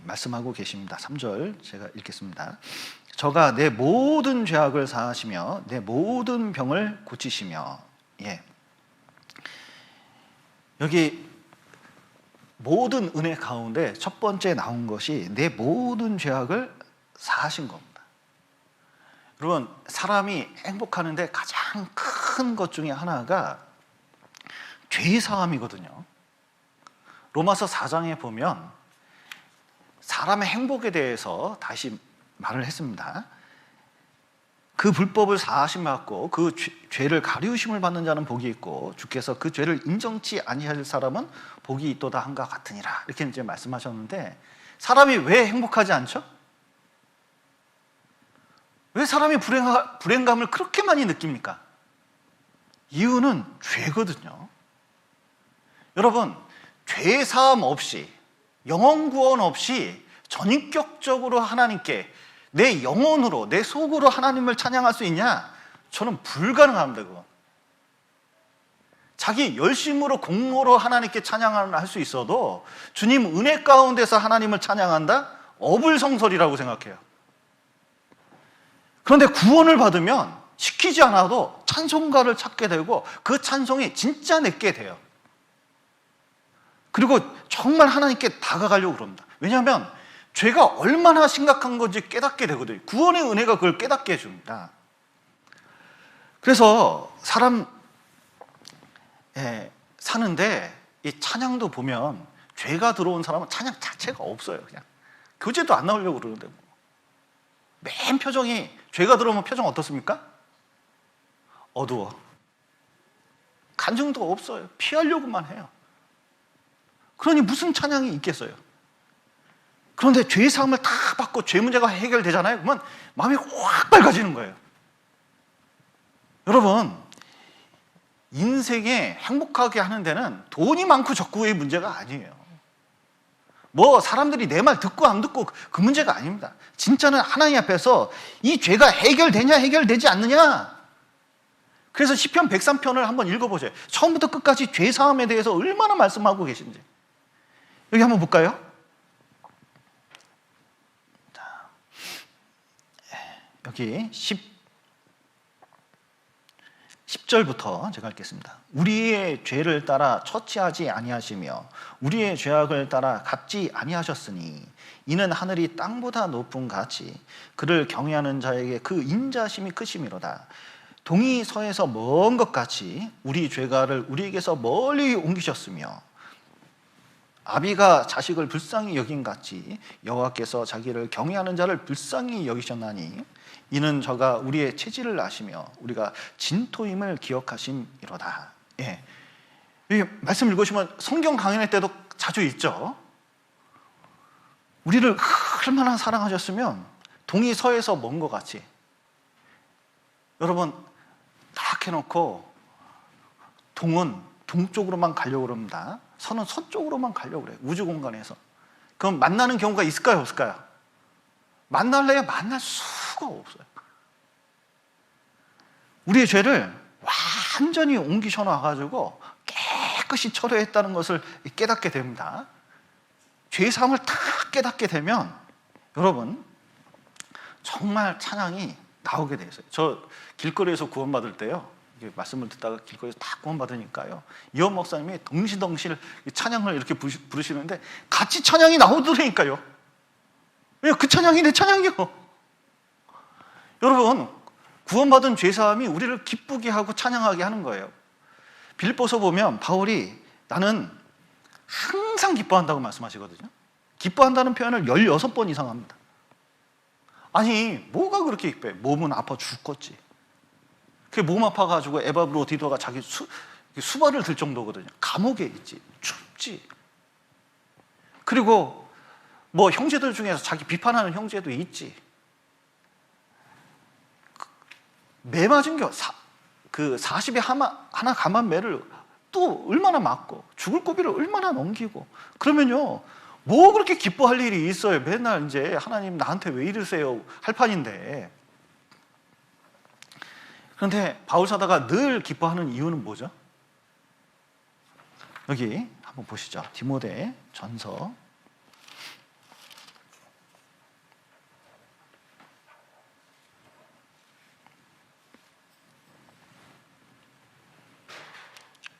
말씀하고 계십니다. 3절 제가 읽겠습니다. 저가 내 모든 죄악을 사하시며 내 모든 병을 고치시며. 예. 여기 모든 은혜 가운데 첫 번째 나온 것이 내 모든 죄악을 사하신 겁니다. 여러분, 사람이 행복하는데 가장 큰 것 중에 하나가 죄 사함이거든요. 로마서 4장에 보면 사람의 행복에 대해서 다시 말을 했습니다. 그 불법을 사하심 받고 그 죄를 가리우심을 받는 자는 복이 있고 주께서 그 죄를 인정치 아니할 사람은 복이 있도다 한가 같으니라. 이렇게 이제 말씀하셨는데, 사람이 왜 행복하지 않죠? 왜 사람이 불행감을 그렇게 많이 느낍니까? 이유는 죄거든요. 여러분, 죄 사함 없이, 영혼 구원 없이 전인격적으로 하나님께 내 영혼으로, 내 속으로 하나님을 찬양할 수 있냐? 저는 불가능합니다. 그건. 자기 열심으로 공로로 하나님께 찬양을 할 수 있어도 주님 은혜 가운데서 하나님을 찬양한다? 어불성설이라고 생각해요. 그런데 구원을 받으면 시키지 않아도 찬송가를 찾게 되고 그 찬송이 진짜 내게 돼요. 그리고 정말 하나님께 다가가려고 그럽니다. 왜냐하면 죄가 얼마나 심각한 건지 깨닫게 되거든요. 구원의 은혜가 그걸 깨닫게 해줍니다. 그래서 사람 사는데 이 찬양도 보면 죄가 들어온 사람은 찬양 자체가 없어요. 그냥 교제도 안 나오려고 그러는데 맨 표정이, 죄가 들어오면 표정 어떻습니까? 어두워. 간증도 없어요. 피하려고만 해요. 그러니 무슨 찬양이 있겠어요? 그런데 죄 사함을 다 받고 죄 문제가 해결되잖아요. 그러면 마음이 확 밝아지는 거예요. 여러분, 인생에 행복하게 하는 데는 돈이 많고 적고의 문제가 아니에요. 뭐 사람들이 내 말 듣고 안 듣고 그 문제가 아닙니다. 진짜는 하나님 앞에서 이 죄가 해결되냐 해결되지 않느냐. 그래서 시편 103편을 한번 읽어보세요. 처음부터 끝까지 죄 사함에 대해서 얼마나 말씀하고 계신지. 여기 한번 볼까요? 자, 여기 10절부터 제가 읽겠습니다. 우리의 죄를 따라 처치하지 아니하시며 우리의 죄악을 따라 갚지 아니하셨으니 이는 하늘이 땅보다 높은 같이 그를 경외하는 자에게 그 인자심이 크심이로다. 동이 서에서 먼 것 같이 우리 죄가를 우리에게서 멀리 옮기셨으며 아비가 자식을 불쌍히 여긴 같이 여호와께서 자기를 경외하는 자를 불쌍히 여기셨나니 이는 저가 우리의 체질을 아시며 우리가 진토임을 기억하심이로다. 예. 이 말씀 읽으시면 성경 강연할 때도 자주 있죠. 우리를 얼마나 사랑하셨으면 동이 서에서 먼 것 같이. 여러분 딱 해놓고 동은 동쪽으로만 가려고 그럽니다. 서는 서쪽으로만 가려고 그래요. 우주 공간에서. 그럼 만나는 경우가 있을까요? 없을까요? 만날래야 만날 수가 없어요. 우리의 죄를 완전히 옮기셔 놔가지고 깨끗이 처리했다는 것을 깨닫게 됩니다. 죄사함을 다 깨닫게 되면 여러분 정말 찬양이 나오게 돼 있어요. 저 길거리에서 구원받을 때요, 말씀을 듣다가 길거리에서 다 구원받으니까요, 이원 목사님이 덩실덩실 찬양을 이렇게 부르시는데 같이 찬양이 나오더라니까요. 왜? 그 찬양이 내 찬양이요. 여러분 구원받은 죄사함이 우리를 기쁘게 하고 찬양하게 하는 거예요. 빌립보서 보면 바울이 나는 항상 기뻐한다고 말씀하시거든요. 기뻐한다는 표현을 16번 이상 합니다. 아니 뭐가 그렇게 기뻐해? 몸은 아파 죽겠지. 그 몸 아파가지고 에바브로 디도가 자기 수발을 들 정도거든요. 감옥에 있지, 춥지. 그리고 뭐 형제들 중에서 자기 비판하는 형제도 있지. 매 맞은 그 40에 하나 감한 매를 또 얼마나 맞고 죽을 고비를 얼마나 넘기고, 그러면요 뭐 그렇게 기뻐할 일이 있어요. 맨날 이제 하나님 나한테 왜 이러세요 할 판인데. 그런데 바울 사도가 늘 기뻐하는 이유는 뭐죠? 여기 한번 보시죠. 디모데 전서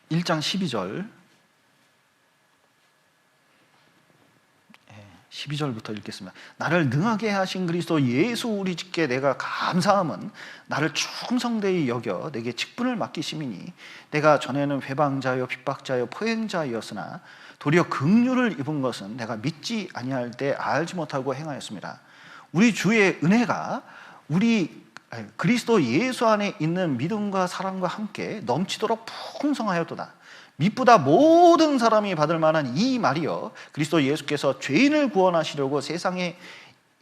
1장 12절 12절부터 읽겠습니다. 나를 능하게 하신 그리스도 예수 우리 주께 내가 감사함은 나를 충성되이 여겨 내게 직분을 맡기심이니 내가 전에는 회방자요 핍박자요 포행자였으나 도리어 긍휼을 입은 것은 내가 믿지 아니할 때 알지 못하고 행하였습니다. 우리 주의 은혜가 우리 그리스도 예수 안에 있는 믿음과 사랑과 함께 넘치도록 풍성하였도다. 미쁘다 모든 사람이 받을 만한 이 말이여 그리스도 예수께서 죄인을 구원하시려고 세상에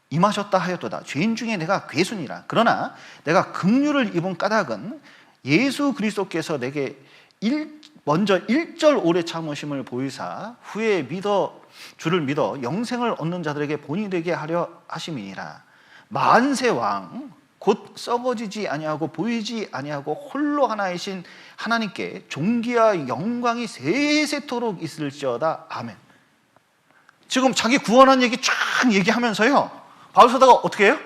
임하셨다 하였도다. 죄인 중에 내가 괴순이라. 그러나 내가 긍휼을 입은 까닭은 예수 그리스도께서 내게 먼저 1절 오래 참으심을 보이사 후에 주를 믿어 영생을 얻는 자들에게 본이 되게 하려 하심이니라. 만세 왕 곧 썩어지지 아니하고 보이지 아니하고 홀로 하나이신 하나님께 존귀와 영광이 세세토록 있을지어다. 아멘. 지금 자기 구원한 얘기 쫙 얘기하면서요, 바울 사도가 어떻게 해요?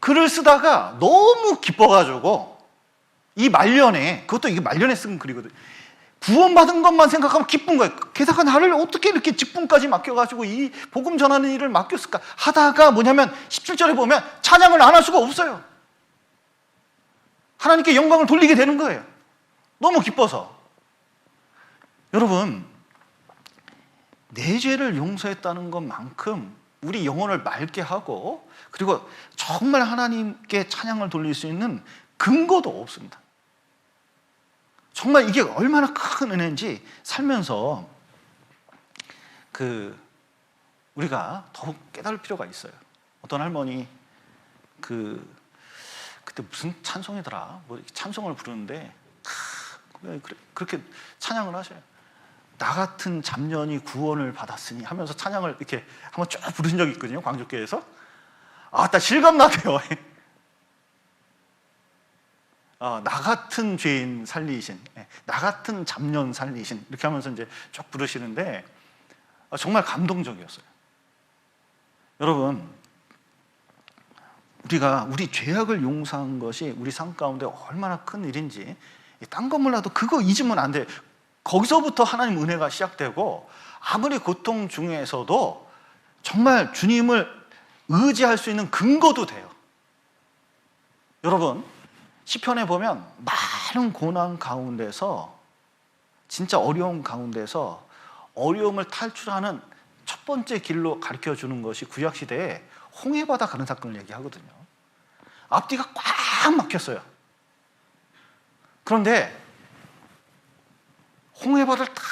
글을 쓰다가 너무 기뻐가지고 이 말년에, 그것도 이게 말년에 쓴 글이거든요. 구원받은 것만 생각하면 기쁜 거예요. 게다가 나를 어떻게 이렇게 직분까지 맡겨가지고 이 복음 전하는 일을 맡겼을까 하다가 뭐냐면 17절에 보면 찬양을 안 할 수가 없어요. 하나님께 영광을 돌리게 되는 거예요. 너무 기뻐서. 여러분 내 죄를 용서했다는 것만큼 우리 영혼을 맑게 하고 그리고 정말 하나님께 찬양을 돌릴 수 있는 근거도 없습니다. 정말 이게 얼마나 큰 은혜인지 살면서 우리가 더욱 깨달을 필요가 있어요. 어떤 할머니 그때 무슨 찬송이더라, 뭐 찬송을 부르는데 그렇게 찬양을 하셔요. 나 같은 잡년이 구원을 받았으니 하면서 찬양을 이렇게 한번 쭉 부르신 적이 있거든요, 광주교회에서. 나 실감나네요. 나 같은 죄인 살리신, 나 같은 잡년 살리신, 이렇게 하면서 이제 쭉 부르시는데 정말 감동적이었어요. 여러분, 우리가 우리 죄악을 용서한 것이 우리 삶 가운데 얼마나 큰 일인지, 딴 거 몰라도 그거 잊으면 안 돼요. 거기서부터 하나님 은혜가 시작되고, 아무리 고통 중에서도 정말 주님을 의지할 수 있는 근거도 돼요. 여러분, 시편에 보면 많은 고난 가운데서, 진짜 어려움 가운데서 어려움을 탈출하는 첫 번째 길로 가르쳐 주는 것이 구약시대에 홍해바다 가는 사건을 얘기하거든요. 앞뒤가 꽉 막혔어요. 그런데 홍해바다를 딱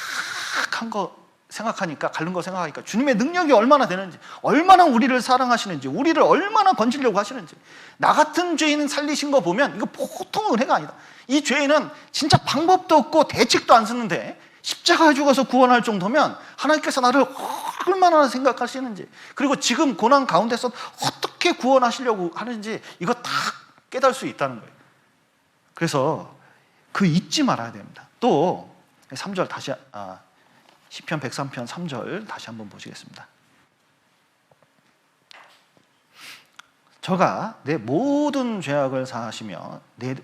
한 거 생각하니까, 가른 거 생각하니까 주님의 능력이 얼마나 되는지, 얼마나 우리를 사랑하시는지, 우리를 얼마나 건지려고 하시는지, 나 같은 죄인은 살리신 거 보면 이거 보통 은혜가 아니다. 이 죄인은 진짜 방법도 없고 대책도 안 쓰는데 십자가에 죽어서 구원할 정도면 하나님께서 나를 얼마나 생각하시는지, 그리고 지금 고난 가운데서 어떻게 구원하시려고 하는지 이거 다 깨달을 수 있다는 거예요. 그래서 그 잊지 말아야 됩니다. 또 3절 다시 시편 103편 3절 다시 한번 보시겠습니다. 저가 내 모든 죄악을 사하시며 내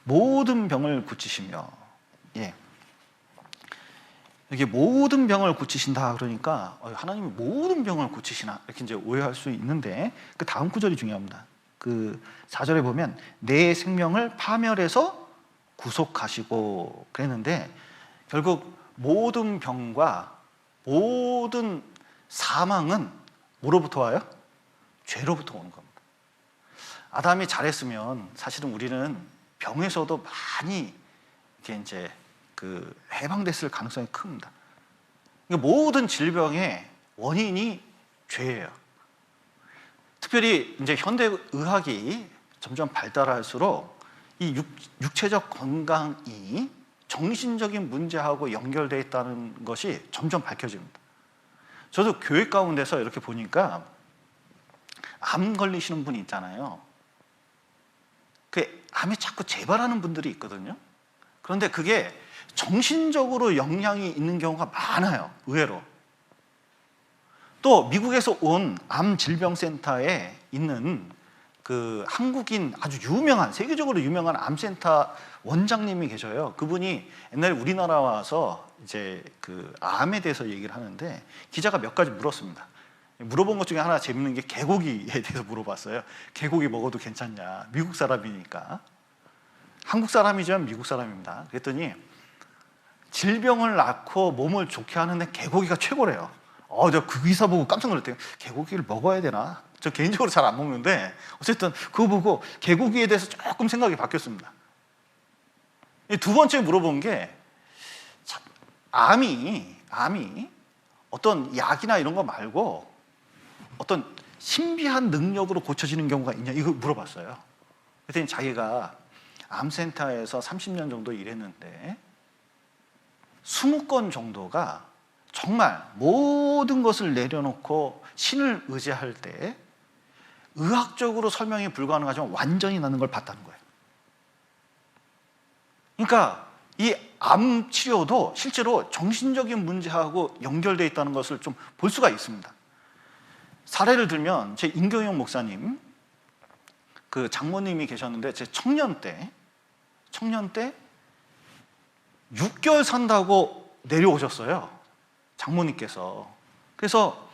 모든 병을 고치시며, 예. 이게 모든 병을 고치신다 그러니까 하나님이 모든 병을 고치시나 이렇게 이제 오해할 수 있는데, 그 다음 구절이 중요합니다. 그 4절에 보면 내 생명을 파멸해서 구속하시고 그랬는데, 결국 모든 병과 모든 사망은 뭐로부터 와요? 죄로부터 오는 겁니다. 아담이 잘했으면 사실은 우리는 병에서도 많이 이렇게 이제 그 해방됐을 가능성이 큽니다. 모든 질병의 원인이 죄예요. 특별히 이제 현대 의학이 점점 발달할수록 이 육체적 건강이 정신적인 문제하고 연결되어 있다는 것이 점점 밝혀집니다. 저도 교회 가운데서 이렇게 보니까 암 걸리시는 분이 있잖아요. 그 암이 자꾸 재발하는 분들이 있거든요. 그런데 그게 정신적으로 영향이 있는 경우가 많아요, 의외로. 또 미국에서 온 암질병센터에 있는 그 한국인 아주 유명한, 세계적으로 유명한 암센터 원장님이 계셔요. 그분이 옛날에 우리나라 와서 이제 그 암에 대해서 얘기를 하는데, 기자가 몇 가지 물었습니다. 물어본 것 중에 하나 재밌는 게 개고기에 대해서 물어봤어요. 개고기 먹어도 괜찮냐? 미국 사람이니까. 한국 사람이지만 미국 사람입니다. 그랬더니 질병을 낳고 몸을 좋게 하는데 개고기가 최고래요. 제가 그 기사 보고 깜짝 놀랐대요. 개고기를 먹어야 되나? 저 개인적으로 잘 안 먹는데 어쨌든 그거 보고 개고기에 대해서 조금 생각이 바뀌었습니다. 두 번째 물어본 게, 암이 어떤 약이나 이런 거 말고 어떤 신비한 능력으로 고쳐지는 경우가 있냐, 이거 물어봤어요. 그랬더니 자기가 암센터에서 30년 정도 일했는데 20건 정도가 정말 모든 것을 내려놓고 신을 의지할 때 의학적으로 설명이 불가능하지만 완전히 낫는 걸 봤다는 거예요. 그러니까 이 암 치료도 실제로 정신적인 문제하고 연결되어 있다는 것을 좀 볼 수가 있습니다. 사례를 들면 제 임경영 목사님, 그 장모님이 계셨는데 제 청년 때 6개월 산다고 내려오셨어요, 장모님께서. 그래서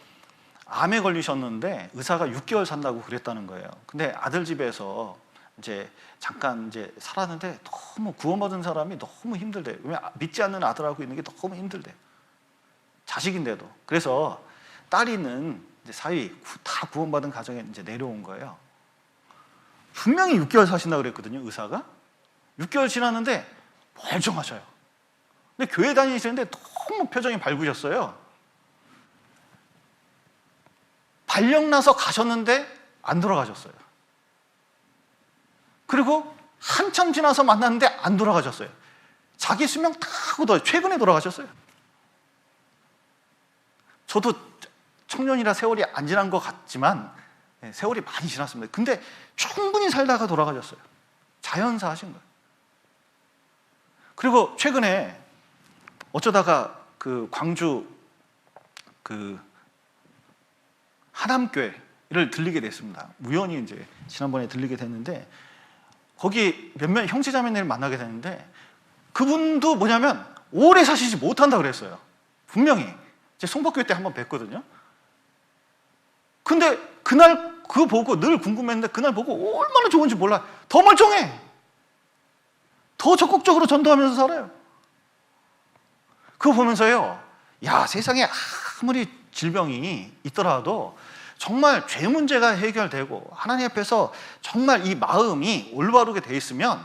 암에 걸리셨는데 의사가 6개월 산다고 그랬다는 거예요. 근데 아들 집에서 이제 잠깐 이제 살았는데 너무 구원받은 사람이 너무 힘들대. 왜냐면 믿지 않는 아들하고 있는 게 너무 힘들대, 자식인데도. 그래서 딸이는 이제 사위 다 구원받은 가정에 이제 내려온 거예요. 분명히 6개월 사신다 그랬거든요, 의사가. 6개월 지났는데 멀쩡하셔요. 근데 교회 다니시는데 너무 표정이 밝으셨어요. 발령 나서 가셨는데 안 돌아가셨어요. 그리고 한참 지나서 만났는데 안 돌아가셨어요. 자기 수명 다 하고 최근에 돌아가셨어요. 저도 청년이라 세월이 안 지난 것 같지만 세월이 많이 지났습니다. 근데 충분히 살다가 돌아가셨어요. 자연사 하신 거예요. 그리고 최근에 어쩌다가 그 광주 그 하남교회를 들리게 됐습니다. 우연히 이제 지난번에 들리게 됐는데, 거기 몇몇 형제자매를 만나게 됐는데, 그분도 뭐냐면 오래 사시지 못한다 그랬어요. 분명히 제 송박교회 때 한번 뵀거든요. 근데 그날 그거 보고 늘 궁금했는데, 그날 보고 얼마나 좋은지 몰라. 더 멀쩡해. 더 적극적으로 전도하면서 살아요. 그거 보면서요, 야, 세상에 아무리 질병이 있더라도 정말 죄 문제가 해결되고 하나님 앞에서 정말 이 마음이 올바르게 돼 있으면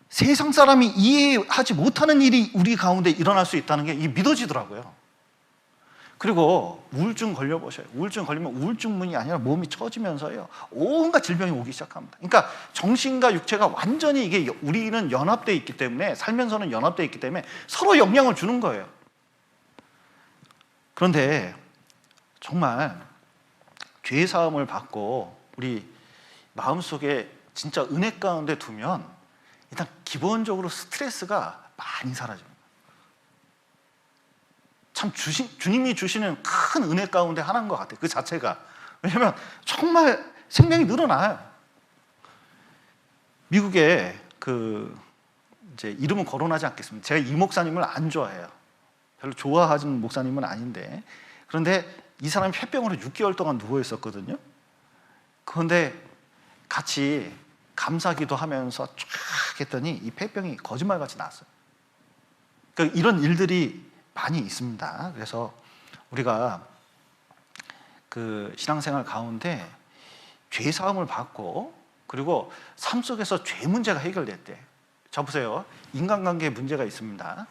세상 사람이 이해하지 못하는 일이 우리 가운데 일어날 수 있다는 게 믿어지더라고요. 그리고 우울증 걸려보셔요. 우울증 걸리면 우울증뿐이 아니라 몸이 처지면서요, 온갖 질병이 오기 시작합니다. 그러니까 정신과 육체가 완전히 이게 우리는 연합되어 있기 때문에, 살면서는 연합되어 있기 때문에 서로 영향을 주는 거예요. 그런데 정말 죄 사함을 받고 우리 마음속에 진짜 은혜 가운데 두면 일단 기본적으로 스트레스가 많이 사라집니다. 참 주님이 주시는 큰 은혜 가운데 하나인 것 같아요. 그 자체가. 왜냐하면 정말 생명이 늘어나요. 미국에 이제 이름은 거론하지 않겠습니다. 제가 이 목사님을 안 좋아해요. 별로 좋아하는 목사님은 아닌데, 그런데 이 사람이 폐병으로 6개월 동안 누워 있었거든요. 그런데 같이 감사기도 하면서 쫙 했더니 이 폐병이 거짓말같이 나왔어요. 그러니까 이런 일들이 많이 있습니다. 그래서 우리가 그 신앙생활 가운데 죄 사함을 받고, 그리고 삶 속에서 죄 문제가 해결됐대. 자 보세요. 인간관계에 문제가 있습니다.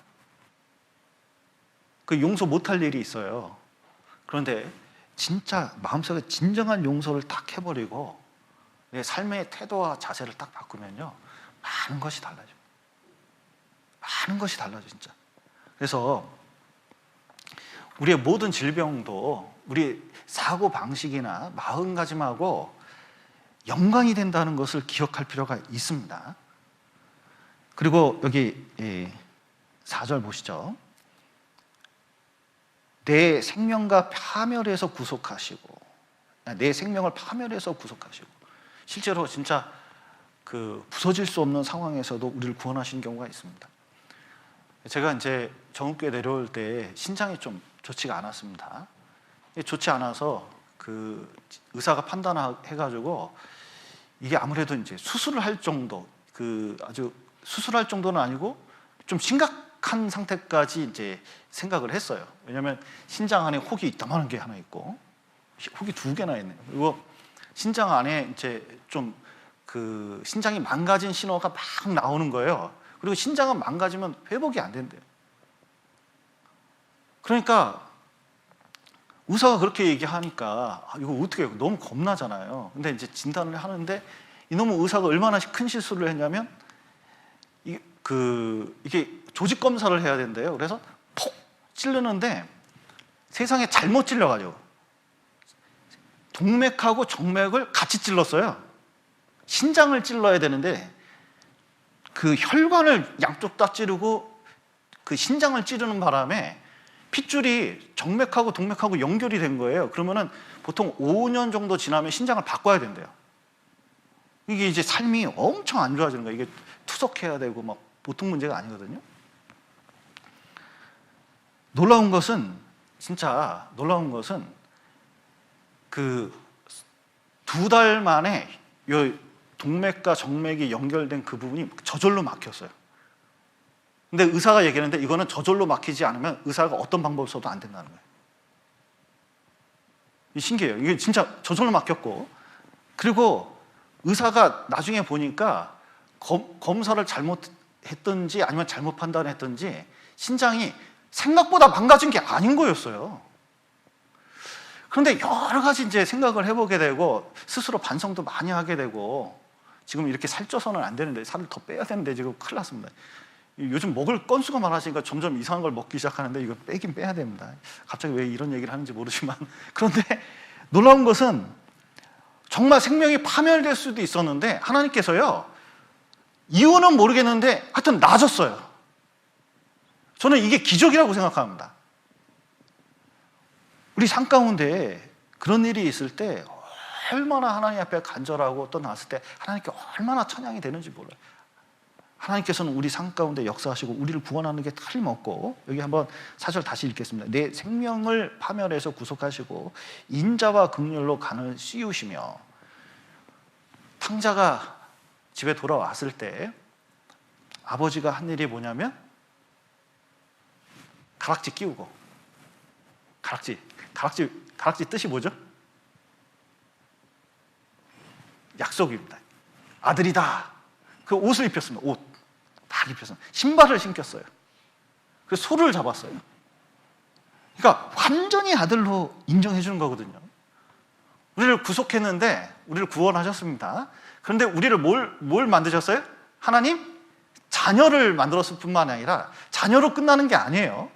그 용서 못할 일이 있어요. 그런데 진짜 마음속에 진정한 용서를 딱 해버리고 내 삶의 태도와 자세를 딱 바꾸면요, 많은 것이 달라져요. 많은 것이 달라져 진짜. 그래서 우리의 모든 질병도 우리 사고 방식이나 마음가짐하고 연관이 된다는 것을 기억할 필요가 있습니다. 그리고 여기 4절 보시죠. 내 생명과 파멸해서 구속하시고, 내 생명을 파멸해서 구속하시고, 실제로 진짜 그 부서질 수 없는 상황에서도 우리를 구원하시는 경우가 있습니다. 제가 이제 정읍교회 내려올 때 신장이 좀 좋지가 않았습니다. 좋지 않아서 그 의사가 판단해가지고 이게 아무래도 이제 수술을 할 정도, 아주 수술할 정도는 아니고 좀 심각한 상태까지 이제 생각을 했어요. 왜냐하면 신장 안에 혹이 이따만한 게 하나 있고 혹이 2개나 있네요. 그리고 신장 안에 이제 좀 그 신장이 망가진 신호가 막 나오는 거예요. 그리고 신장은 망가지면 회복이 안 된대요. 그러니까 의사가 그렇게 얘기하니까 이거 어떻게 해요? 너무 겁나잖아요. 근데 이제 진단을 하는데 이놈의 의사가 얼마나 큰 실수를 했냐면 이게 조직 검사를 해야 된대요. 그래서 폭 찌르는데 세상에 잘못 찔러가지고 동맥하고 정맥을 같이 찔렀어요. 신장을 찔러야 되는데 그 혈관을 양쪽 다 찌르고 그 신장을 찌르는 바람에 핏줄이 정맥하고 동맥하고 연결이 된 거예요. 그러면은 보통 5년 정도 지나면 신장을 바꿔야 된대요. 이게 이제 삶이 엄청 안 좋아지는 거예요. 이게 투석해야 되고 막 보통 문제가 아니거든요. 진짜 놀라운 것은 그 2달 만에 요 동맥과 정맥이 연결된 그 부분이 저절로 막혔어요. 근데 의사가 얘기하는데 이거는 저절로 막히지 않으면 의사가 어떤 방법을 써도 안 된다는 거예요. 신기해요. 이게 진짜 저절로 막혔고, 그리고 의사가 나중에 보니까 검사를 잘못했든지 아니면 잘못 판단했든지 신장이 생각보다 망가진 게 아닌 거였어요. 그런데 여러 가지 이제 생각을 해보게 되고 스스로 반성도 많이 하게 되고, 지금 이렇게 살쪄서는 안 되는데 살을 더 빼야 되는데 지금 큰일 났습니다. 요즘 먹을 건수가 많아지니까 점점 이상한 걸 먹기 시작하는데 이거 빼긴 빼야 됩니다. 갑자기 왜 이런 얘기를 하는지 모르지만, 그런데 놀라운 것은 정말 생명이 파멸될 수도 있었는데 하나님께서요, 이유는 모르겠는데 하여튼 나아졌어요. 저는 이게 기적이라고 생각합니다. 우리 삶 가운데 그런 일이 있을 때 얼마나 하나님 앞에 간절하고 또 나왔을 때 하나님께 얼마나 찬양이 되는지 몰라요. 하나님께서는 우리 삶 가운데 역사하시고 우리를 구원하는 게 틀림없고, 여기 한번 4절 다시 읽겠습니다. 내 생명을 파멸해서 구속하시고 인자와 긍휼로 간을 씌우시며. 탕자가 집에 돌아왔을 때 아버지가 한 일이 뭐냐면 가락지 끼우고, 가락지 뜻이 뭐죠? 약속입니다. 아들이다. 그 옷을 입혔습니다. 옷 딱 입혔습니다. 신발을 신겼어요. 그래서 소를 잡았어요. 그러니까 완전히 아들로 인정해 주는 거거든요. 우리를 구속했는데 우리를 구원하셨습니다. 그런데 우리를 뭘 만드셨어요? 하나님? 자녀를 만들었을 뿐만 아니라 자녀로 끝나는 게 아니에요.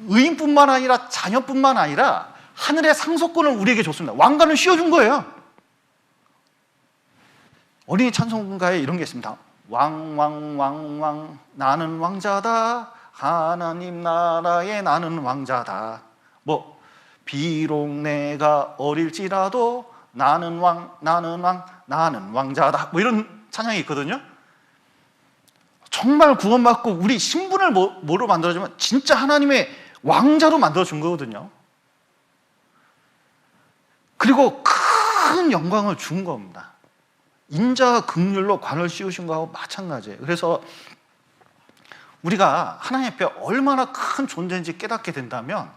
의인뿐만 아니라 자녀뿐만 아니라 하늘의 상속권을 우리에게 줬습니다. 왕관을 씌워준 거예요. 어린이 찬송가에 이런 게 있습니다. 왕 나는 왕자다. 하나님 나라에 나는 왕자다. 뭐 비록 내가 어릴지라도 나는 나는 왕자다. 뭐 이런 찬양이 있거든요. 정말 구원받고 우리 신분을 뭐로 만들어주면 진짜 하나님의 왕자로 만들어준 거거든요. 그리고 큰 영광을 준 겁니다. 인자와 긍휼로 관을 씌우신 거하고 마찬가지예요. 그래서 우리가 하나님 앞에 얼마나 큰 존재인지 깨닫게 된다면,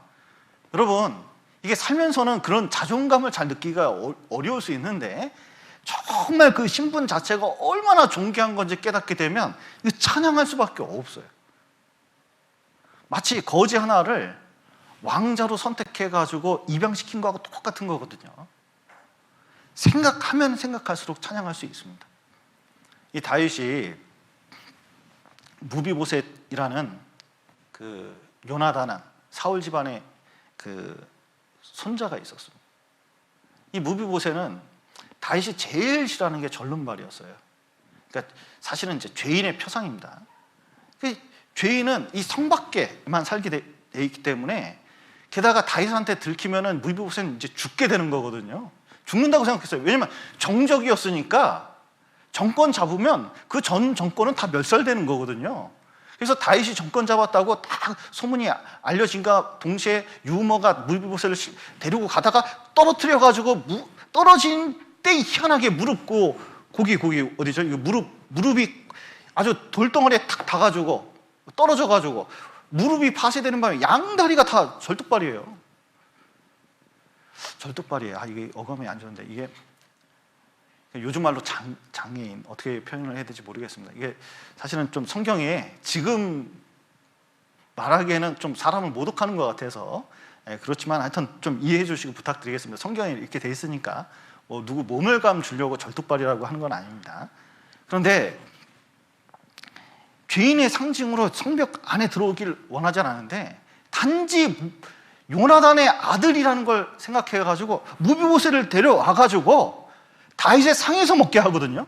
여러분 이게 살면서는 그런 자존감을 잘 느끼기가 어려울 수 있는데 정말 그 신분 자체가 얼마나 존귀한 건지 깨닫게 되면 찬양할 수밖에 없어요. 마치 거지 하나를 왕자로 선택해가지고 입양시킨 거하고 똑같은 거거든요. 생각하면 생각할수록 찬양할 수 있습니다. 이 다윗이 무비보셋이라는 그 요나단 사울 집안의 그 손자가 있었습니다. 이 무비보셋은 다윗이 제일 싫어하는 게 절름발이었어요. 그러니까 사실은 이제 죄인의 표상입니다. 그 죄인은 이 성 밖에만 살게 돼 있기 때문에, 게다가 다윗한테 들키면은 무비보셋은 이제 죽게 되는 거거든요. 죽는다고 생각했어요. 왜냐면 정적이었으니까 정권 잡으면 그 전 정권은 다 멸살되는 거거든요. 그래서 다윗이 정권 잡았다고 다 소문이 알려진가 동시에 유머가 무비보셋을 데리고 가다가 떨어뜨려가지고 떨어진 때 희한하게 무릎고 고기 어디죠? 이거 무릎이 아주 돌덩어리에 탁 닿아가지고 떨어져가지고 무릎이 파쇄되는 바람에 양다리가 다 절뚝발이에요. 절뚝발이에요. 이게 어감이 안 좋은데, 이게 요즘 말로 장애인, 어떻게 표현을 해야 될지 모르겠습니다. 이게 사실은 좀 성경에 지금 말하기에는 좀 사람을 모독하는 것 같아서, 그렇지만 하여튼 좀 이해해 주시고 부탁드리겠습니다. 성경에 이렇게 돼 있으니까 뭐 누구 모멸감 주려고 절뚝발이라고 하는 건 아닙니다. 그런데 죄인의 상징으로 성벽 안에 들어오길 원하지 않았는데, 단지 요나단의 아들이라는 걸 생각해가지고 무비보셋을 데려와가지고 다윗의 상에서 먹게 하거든요.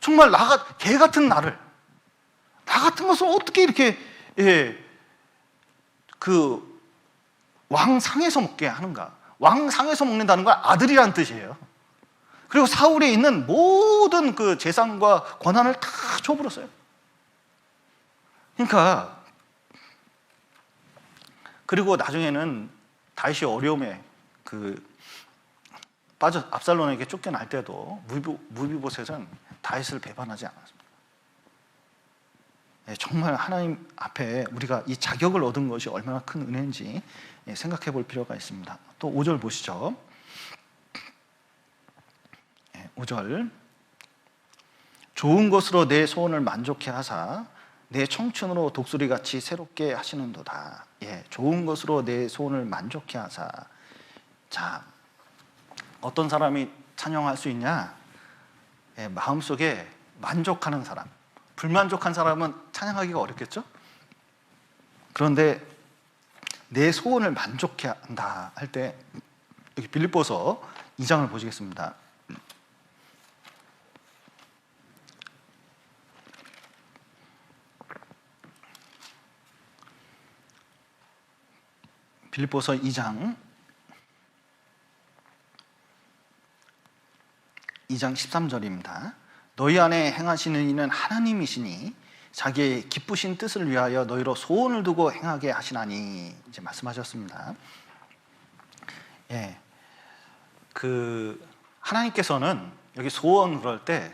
정말 개 같은 나를, 나 같은 것을 어떻게 이렇게 그 왕상에서 먹게 하는가. 왕상에서 먹는다는 건 아들이라는 뜻이에요. 그리고 사울에 있는 모든 그 재산과 권한을 다 줘버렸어요. 그러니까 그리고 나중에는 다윗이 어려움에 빠져 압살롬에게 쫓겨날 때도 무비보셋은 다윗을 배반하지 않았습니다. 정말 하나님 앞에 우리가 이 자격을 얻은 것이 얼마나 큰 은혜인지 생각해 볼 필요가 있습니다. 또 5절 보시죠. 5절. 좋은 것으로 내 소원을 만족해 하사 내 청춘으로 독수리같이 새롭게 하시는도다. 좋은 것으로 내 소원을 만족해 하사. 자, 어떤 사람이 찬양할 수 있냐? 마음속에 만족하는 사람. 불만족한 사람은 찬양하기가 어렵겠죠? 그런데 내 소원을 만족해 한다 할 때, 여기 빌립보서 2장을 보시겠습니다. 빌립보서 2장 13절입니다. 너희 안에 행하시는 이는 하나님이시니 자기의 기쁘신 뜻을 위하여 너희로 소원을 두고 행하게 하시나니, 이제 말씀하셨습니다. 하나님께서는 여기 소원 그럴 때,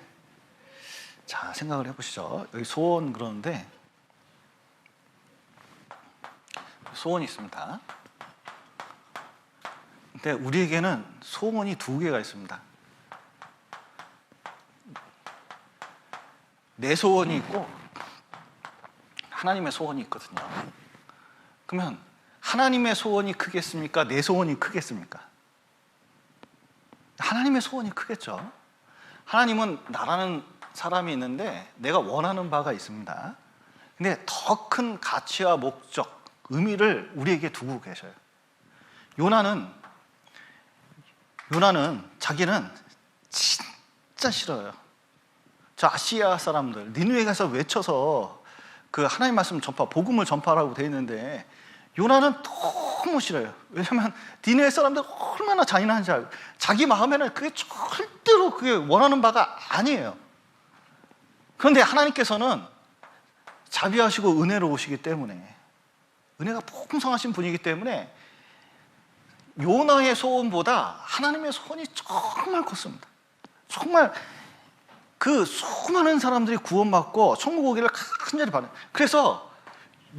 자 생각을 해보시죠. 여기 소원 그러는데 소원이 있습니다. 근데 우리에게는 소원이 두 개가 있습니다. 내 소원이 있고 하나님의 소원이 있거든요. 그러면 하나님의 소원이 크겠습니까? 내 소원이 크겠습니까? 하나님의 소원이 크겠죠. 하나님은 나라는 사람이 있는데 내가 원하는 바가 있습니다. 근데 더 큰 가치와 목적, 의미를 우리에게 두고 계셔요. 요나는 자기는 진짜 싫어요. 저 아시아 사람들 니느웨 가서 외쳐서 그 하나님 말씀 전파, 복음을 전파라고 되어 있는데 요나는 너무 싫어요. 왜냐하면 니느웨 사람들 얼마나 잔인한지 알고 자기 마음에는 그게 절대로 그게 원하는 바가 아니에요. 그런데 하나님께서는 자비하시고 은혜로우시기 때문에, 은혜가 풍성하신 분이기 때문에 요나의 소원보다 하나님의 소원이 정말 컸습니다. 정말 그 수많은 사람들이 구원받고 천국 오기를 간절히 바라요. 그래서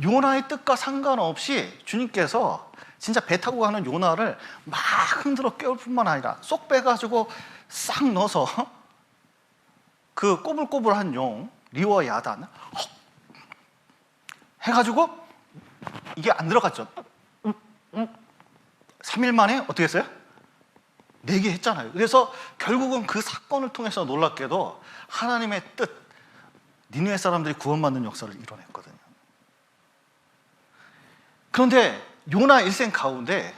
요나의 뜻과 상관없이 주님께서 진짜 배 타고 가는 요나를 막 흔들어 깨울 뿐만 아니라 쏙 빼가지고 싹 넣어서 그 꼬불꼬불한 용 리워 야단 해가지고 이게 안 들어갔죠. 3일 만에 어떻게 했어요? 4개 했잖아요. 그래서 결국은 그 사건을 통해서 놀랍게도 하나님의 뜻, 니느웨 사람들이 구원받는 역사를 이뤄냈거든요. 그런데 요나 일생 가운데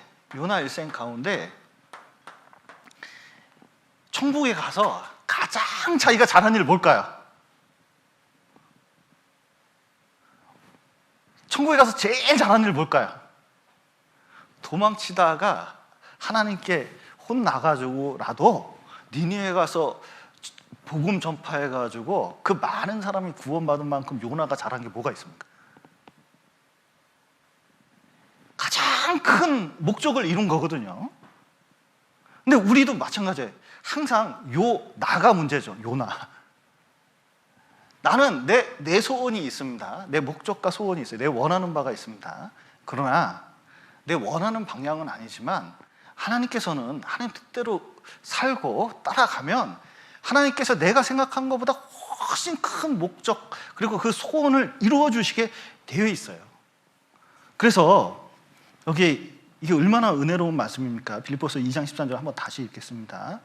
천국에 가서 가장 자기가 잘한 일 뭘까요? 천국에 가서 제일 잘한 일 뭘까요? 도망치다가 하나님께 혼나가지고라도 니느웨 가서 복음 전파해가지고 그 많은 사람이 구원받은 만큼 요나가 잘한 게 뭐가 있습니까? 가장 큰 목적을 이룬 거거든요. 근데 우리도 마찬가지예요. 항상 나가 문제죠. 요나. 나는 내 소원이 있습니다. 내 목적과 소원이 있어요. 내 원하는 바가 있습니다. 그러나 내 원하는 방향은 아니지만 하나님께서는 하나님 뜻대로 살고 따라가면 하나님께서 내가 생각한 것보다 훨씬 큰 목적 그리고 그 소원을 이루어 주시게 되어 있어요. 그래서 여기 이게 얼마나 은혜로운 말씀입니까? 빌립보서 2장 13절 한번 다시 읽겠습니다.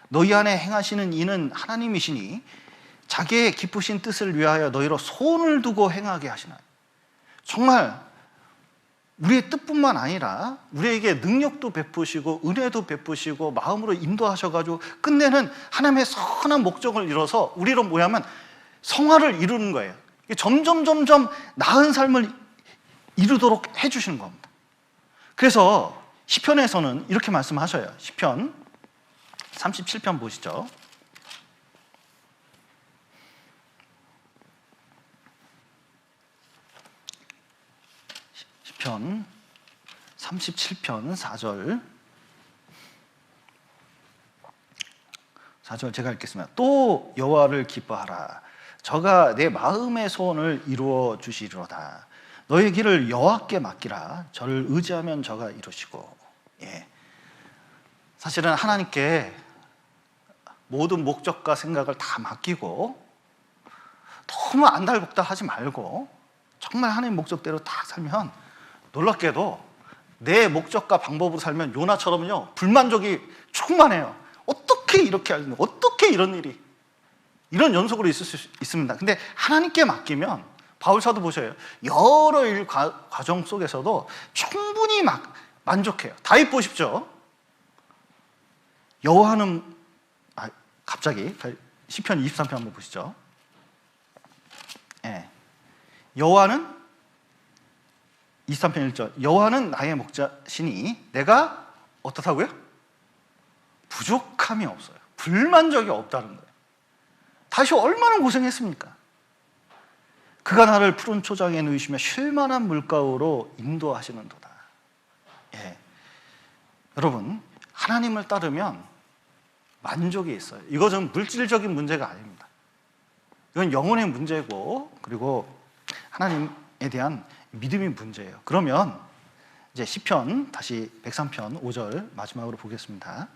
너희 안에 행하시는 이는 하나님이시니 자기의 기쁘신 뜻을 위하여 너희로 소원을 두고 행하게 하시나요. 정말 우리의 뜻뿐만 아니라 우리에게 능력도 베푸시고 은혜도 베푸시고 마음으로 인도하셔가지고 끝내는 하나님의 선한 목적을 이뤄서 우리로 뭐냐면 성화를 이루는 거예요. 점점 나은 삶을 이루도록 해주시는 겁니다. 그래서 시편에서는 이렇게 말씀하셔요. 시편 37편 보시죠. 시편 37편 4절 제가 읽겠습니다. 또 여호와를 기뻐하라. 저가 내 마음의 소원을 이루어 주시리로다. 너의 길을 여호와께 맡기라. 저를 의지하면 저가 이루시고. 사실은 하나님께 모든 목적과 생각을 다 맡기고 너무 안달복달 하지 말고 정말 하나님 목적대로 다 살면 놀랍게도 내 목적과 방법으로 살면 요나처럼요 불만족이 충만해요. 어떻게 이렇게 하지? 어떻게 이런 일이 이런 연속으로 있을 수 있습니다. 근데 하나님께 맡기면 바울사도 보셔요. 여러 일 과정 속에서도 충분히 만족해요. 다윗 보십시오. 여호와는 갑자기 시편 23편 한번 보시죠. 여호와는 23편 1절 여호와는 나의 목자시니 내가 어떻다고요? 부족함이 없어요. 불만족이 없다는 거예요. 다시 얼마나 고생했습니까? 그가 나를 푸른 초장에 누이시며 쉴만한 물가로 인도하시는도다. 여러분 하나님을 따르면 만족이 있어요. 이것은 물질적인 문제가 아닙니다. 이건 영혼의 문제고 그리고 하나님에 대한 믿음의 문제예요. 그러면 이제 시편 다시 103편 5절 마지막으로 보겠습니다.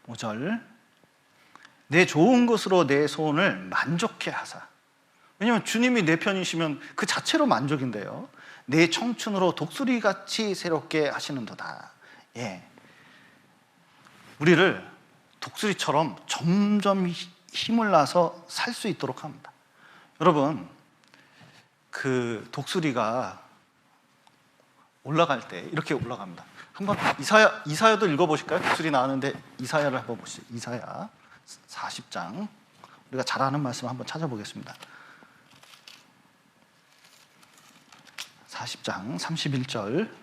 5절 내 좋은 것으로 내 소원을 만족해 하사. 왜냐하면 주님이 내 편이시면 그 자체로 만족인데요. 내 청춘으로 독수리같이 새롭게 하시는도다. 예, 우리를 독수리처럼 점점 힘을 나서 살 수 있도록 합니다. 여러분, 그 독수리가 올라갈 때 이렇게 올라갑니다. 한번 이사야도 읽어보실까요? 독수리 나왔는데 이사야를 한번 보시죠. 이사야 40장, 우리가 잘 아는 말씀 한번 찾아보겠습니다. 40장 31절.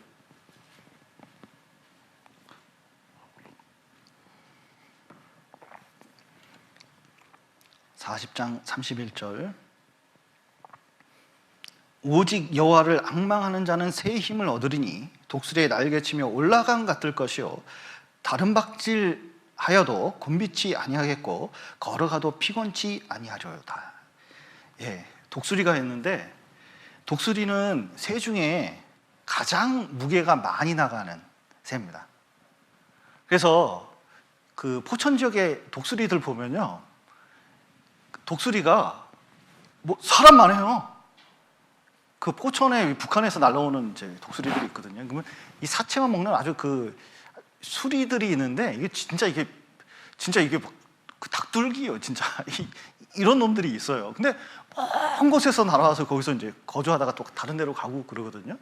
오직 여호와를 앙망하는 자는 새 힘을 얻으리니 독수리의 날개치며 올라감 같을 것이요 다른 박질하여도 곤비치 아니하겠고 걸어가도 피곤치 아니하려다. 예, 독수리가 있는데 독수리는 새 중에 가장 무게가 많이 나가는 새입니다. 그래서 그 포천 지역의 독수리들 보면요, 독수리가 뭐 사람만 해요. 그 포천에 북한에서 날라오는 이제 독수리들이 있거든요. 그러면 이 사체만 먹는 아주 그 수리들이 있는데 이게 진짜 이게 그 닭둘기요, 진짜 이런 놈들이 있어요. 근데 먼 곳에서 날아와서 거기서 이제 거주하다가 또 다른 데로 가고 그러거든요.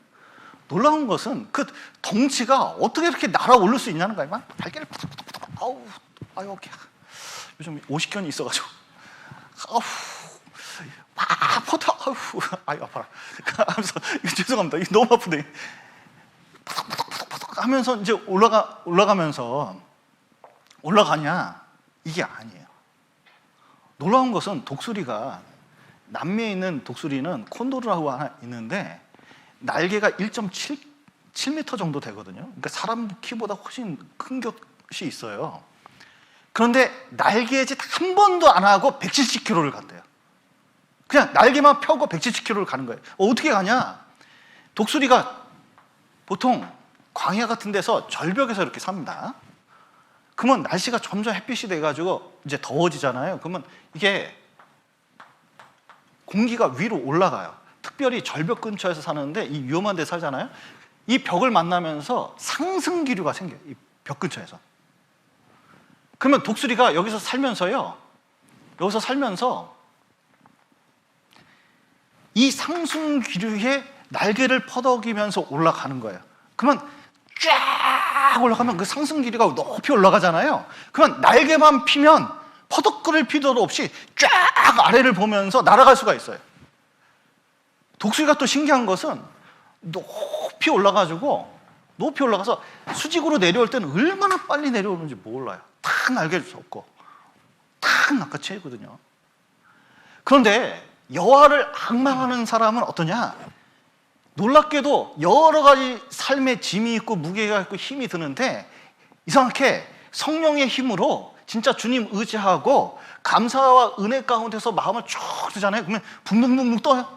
놀라운 것은 그 덩치가 어떻게 이렇게 날아오를 수 있냐는 거예요. 막 발길을 푸덕푸덕, 아유, 요즘 오십견이 있어가지고, 포터, 아유, 아파라. 하면서, 죄송합니다. 이거 너무 아프네. 푸덕푸덕 하면서 이제 올라가냐? 이게 아니에요. 놀라운 것은 독수리가, 남미에 있는 독수리는 콘도르라고 하나 있는데, 날개가 1.7m 정도 되거든요. 그러니까 사람 키보다 훨씬 큰 것이 있어요. 그런데 날개짓 한 번도 안 하고 170km를 간대요. 그냥 날개만 펴고 170km를 가는 거예요. 어떻게 가냐? 독수리가 보통 광야 같은 데서 절벽에서 이렇게 삽니다. 그러면 날씨가 점점 햇빛이 돼가지고 이제 더워지잖아요. 그러면 이게 공기가 위로 올라가요. 특별히 절벽 근처에서 사는데 이 위험한 데 살잖아요. 이 벽을 만나면서 상승 기류가 생겨요. 이 벽 근처에서. 그러면 독수리가 여기서 살면서 이 상승 기류에 날개를 퍼덕이면서 올라가는 거예요. 그러면 쫙 올라가면 그 상승 기류가 높이 올라가잖아요. 그러면 날개만 피면 퍼덕거릴 필요도 없이 쫙 아래를 보면서 날아갈 수가 있어요. 독수리가 또 신기한 것은 높이 올라가서 수직으로 내려올 때는 얼마나 빨리 내려오는지 몰라요. 탁 날개를 접고 탁 낚아채거든요. 그런데 여호와를 앙망하는 사람은 어떠냐? 놀랍게도 여러 가지 삶의 짐이 있고 무게가 있고 힘이 드는데 이상하게 성령의 힘으로 진짜 주님 의지하고 감사와 은혜 가운데서 마음을 쭉 두잖아요. 그러면 붕붕붕붕 떠요.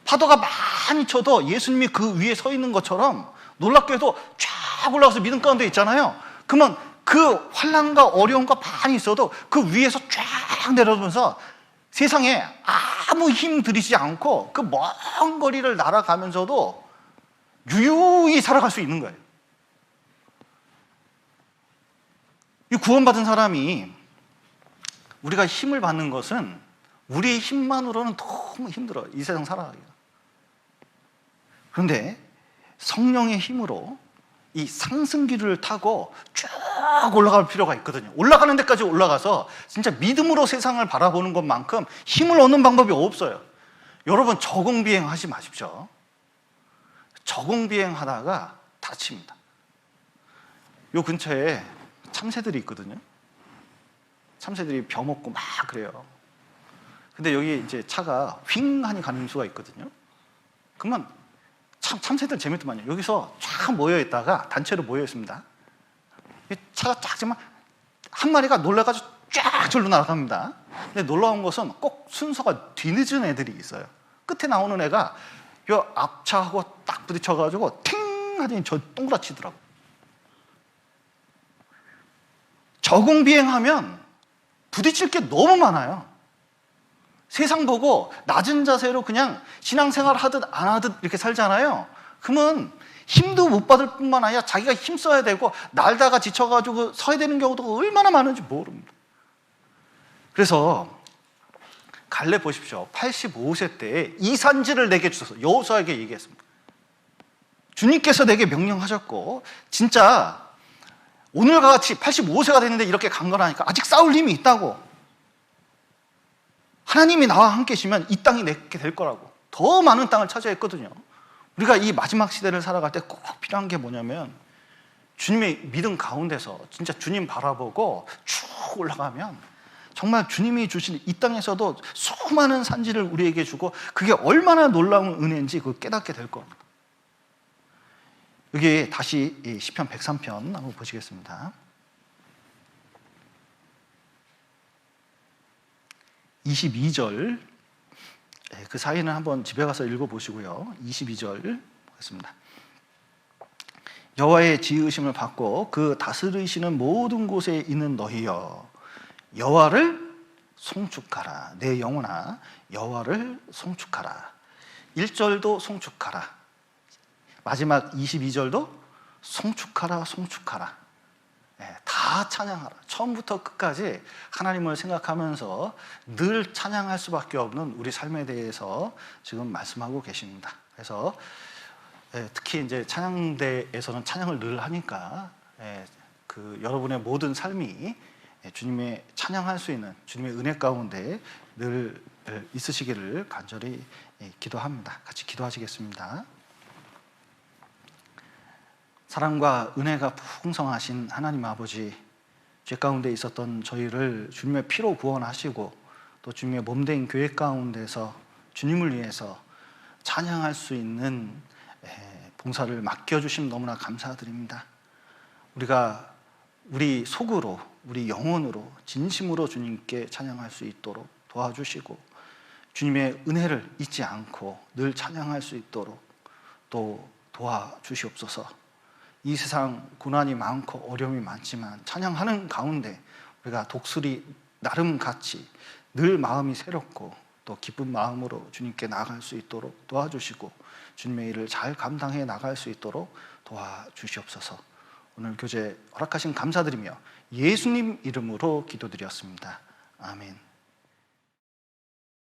파도가 많이 쳐도 예수님이 그 위에 서 있는 것처럼 놀랍게도 쫙 올라가서 믿음 가운데 있잖아요. 그러면 그 환난과 어려움과 많이 있어도 그 위에서 쫙 내려오면서 세상에 아무 힘 들이지 않고 그 먼 거리를 날아가면서도 유유히 살아갈 수 있는 거예요. 이 구원받은 사람이 우리가 힘을 받는 것은 우리의 힘만으로는 너무 힘들어요. 이 세상 살아가기가. 그런데 성령의 힘으로 이 상승기를 타고 쭉 올라갈 필요가 있거든요. 올라가는 데까지 올라가서 진짜 믿음으로 세상을 바라보는 것만큼 힘을 얻는 방법이 없어요. 여러분, 저공비행 하지 마십시오. 저공비행 하다가 다칩니다. 요 근처에 참새들이 있거든요. 참새들이 벼 먹고 막 그래요. 근데 여기 이제 차가 휑하니 가는 수가 있거든요. 그러면 참새들 재밌더만요. 여기서 쫙 모여 있다가 단체로 모여 있습니다. 차가 작지만 한 마리가 놀라가지고 쫙 절로 날아갑니다. 근데 놀라운 것은 꼭 순서가 뒤늦은 애들이 있어요. 끝에 나오는 애가 요 앞차하고 딱 부딪혀가지고 팅 하더니 저 동그라치더라고. 저공비행하면 부딪힐 게 너무 많아요. 세상 보고 낮은 자세로 그냥 신앙생활 하듯 안 하듯 이렇게 살잖아요. 그러면 힘도 못 받을 뿐만 아니라 자기가 힘써야 되고 날다가 지쳐가지고 서야 되는 경우도 얼마나 많은지 모릅니다. 그래서 갈렙 보십시오. 85세 때에 이 산지를 내게 주소서. 여호수아에게 얘기했습니다. 주님께서 내게 명령하셨고 진짜 오늘과 같이 85세가 됐는데 이렇게 강건하니까 아직 싸울 힘이 있다고. 하나님이 나와 함께 계시면 이 땅이 내게 될 거라고. 더 많은 땅을 차지했거든요. 우리가 이 마지막 시대를 살아갈 때 꼭 필요한 게 뭐냐면 주님의 믿음 가운데서 진짜 주님 바라보고 쭉 올라가면 정말 주님이 주신 이 땅에서도 수많은 산지를 우리에게 주고 그게 얼마나 놀라운 은혜인지 그걸 깨닫게 될 겁니다. 여기 다시 시편 103편 한번 보시겠습니다. 22절, 그 사이는 한번 집에 가서 읽어보시고요. 22절 보겠습니다. 여호와의 지으심을 받고 그 다스리시는 모든 곳에 있는 너희여, 여호와를 송축하라. 내 영혼아 여호와를 송축하라. 1절도 송축하라. 마지막 22절도 송축하라 송축하라. 다 찬양하라. 처음부터 끝까지 하나님을 생각하면서 늘 찬양할 수밖에 없는 우리 삶에 대해서 지금 말씀하고 계십니다. 그래서 특히 이제 찬양대에서는 찬양을 늘 하니까 그 여러분의 모든 삶이 주님의 찬양할 수 있는 주님의 은혜 가운데 늘 있으시기를 간절히 기도합니다. 같이 기도하시겠습니다. 사랑과 은혜가 풍성하신 하나님 아버지, 죄 가운데 있었던 저희를 주님의 피로 구원하시고 또 주님의 몸된 교회 가운데서 주님을 위해서 찬양할 수 있는 봉사를 맡겨주심 너무나 감사드립니다. 우리가 우리 속으로, 우리 영혼으로, 진심으로 주님께 찬양할 수 있도록 도와주시고 주님의 은혜를 잊지 않고 늘 찬양할 수 있도록 또 도와주시옵소서. 이 세상 고난이 많고 어려움이 많지만 찬양하는 가운데 우리가 독수리 나름같이 늘 마음이 새롭고 또 기쁜 마음으로 주님께 나아갈 수 있도록 도와주시고 주님의 일을 잘 감당해 나갈 수 있도록 도와주시옵소서. 오늘 교제 허락하신 감사드리며 예수님 이름으로 기도드렸습니다. 아멘.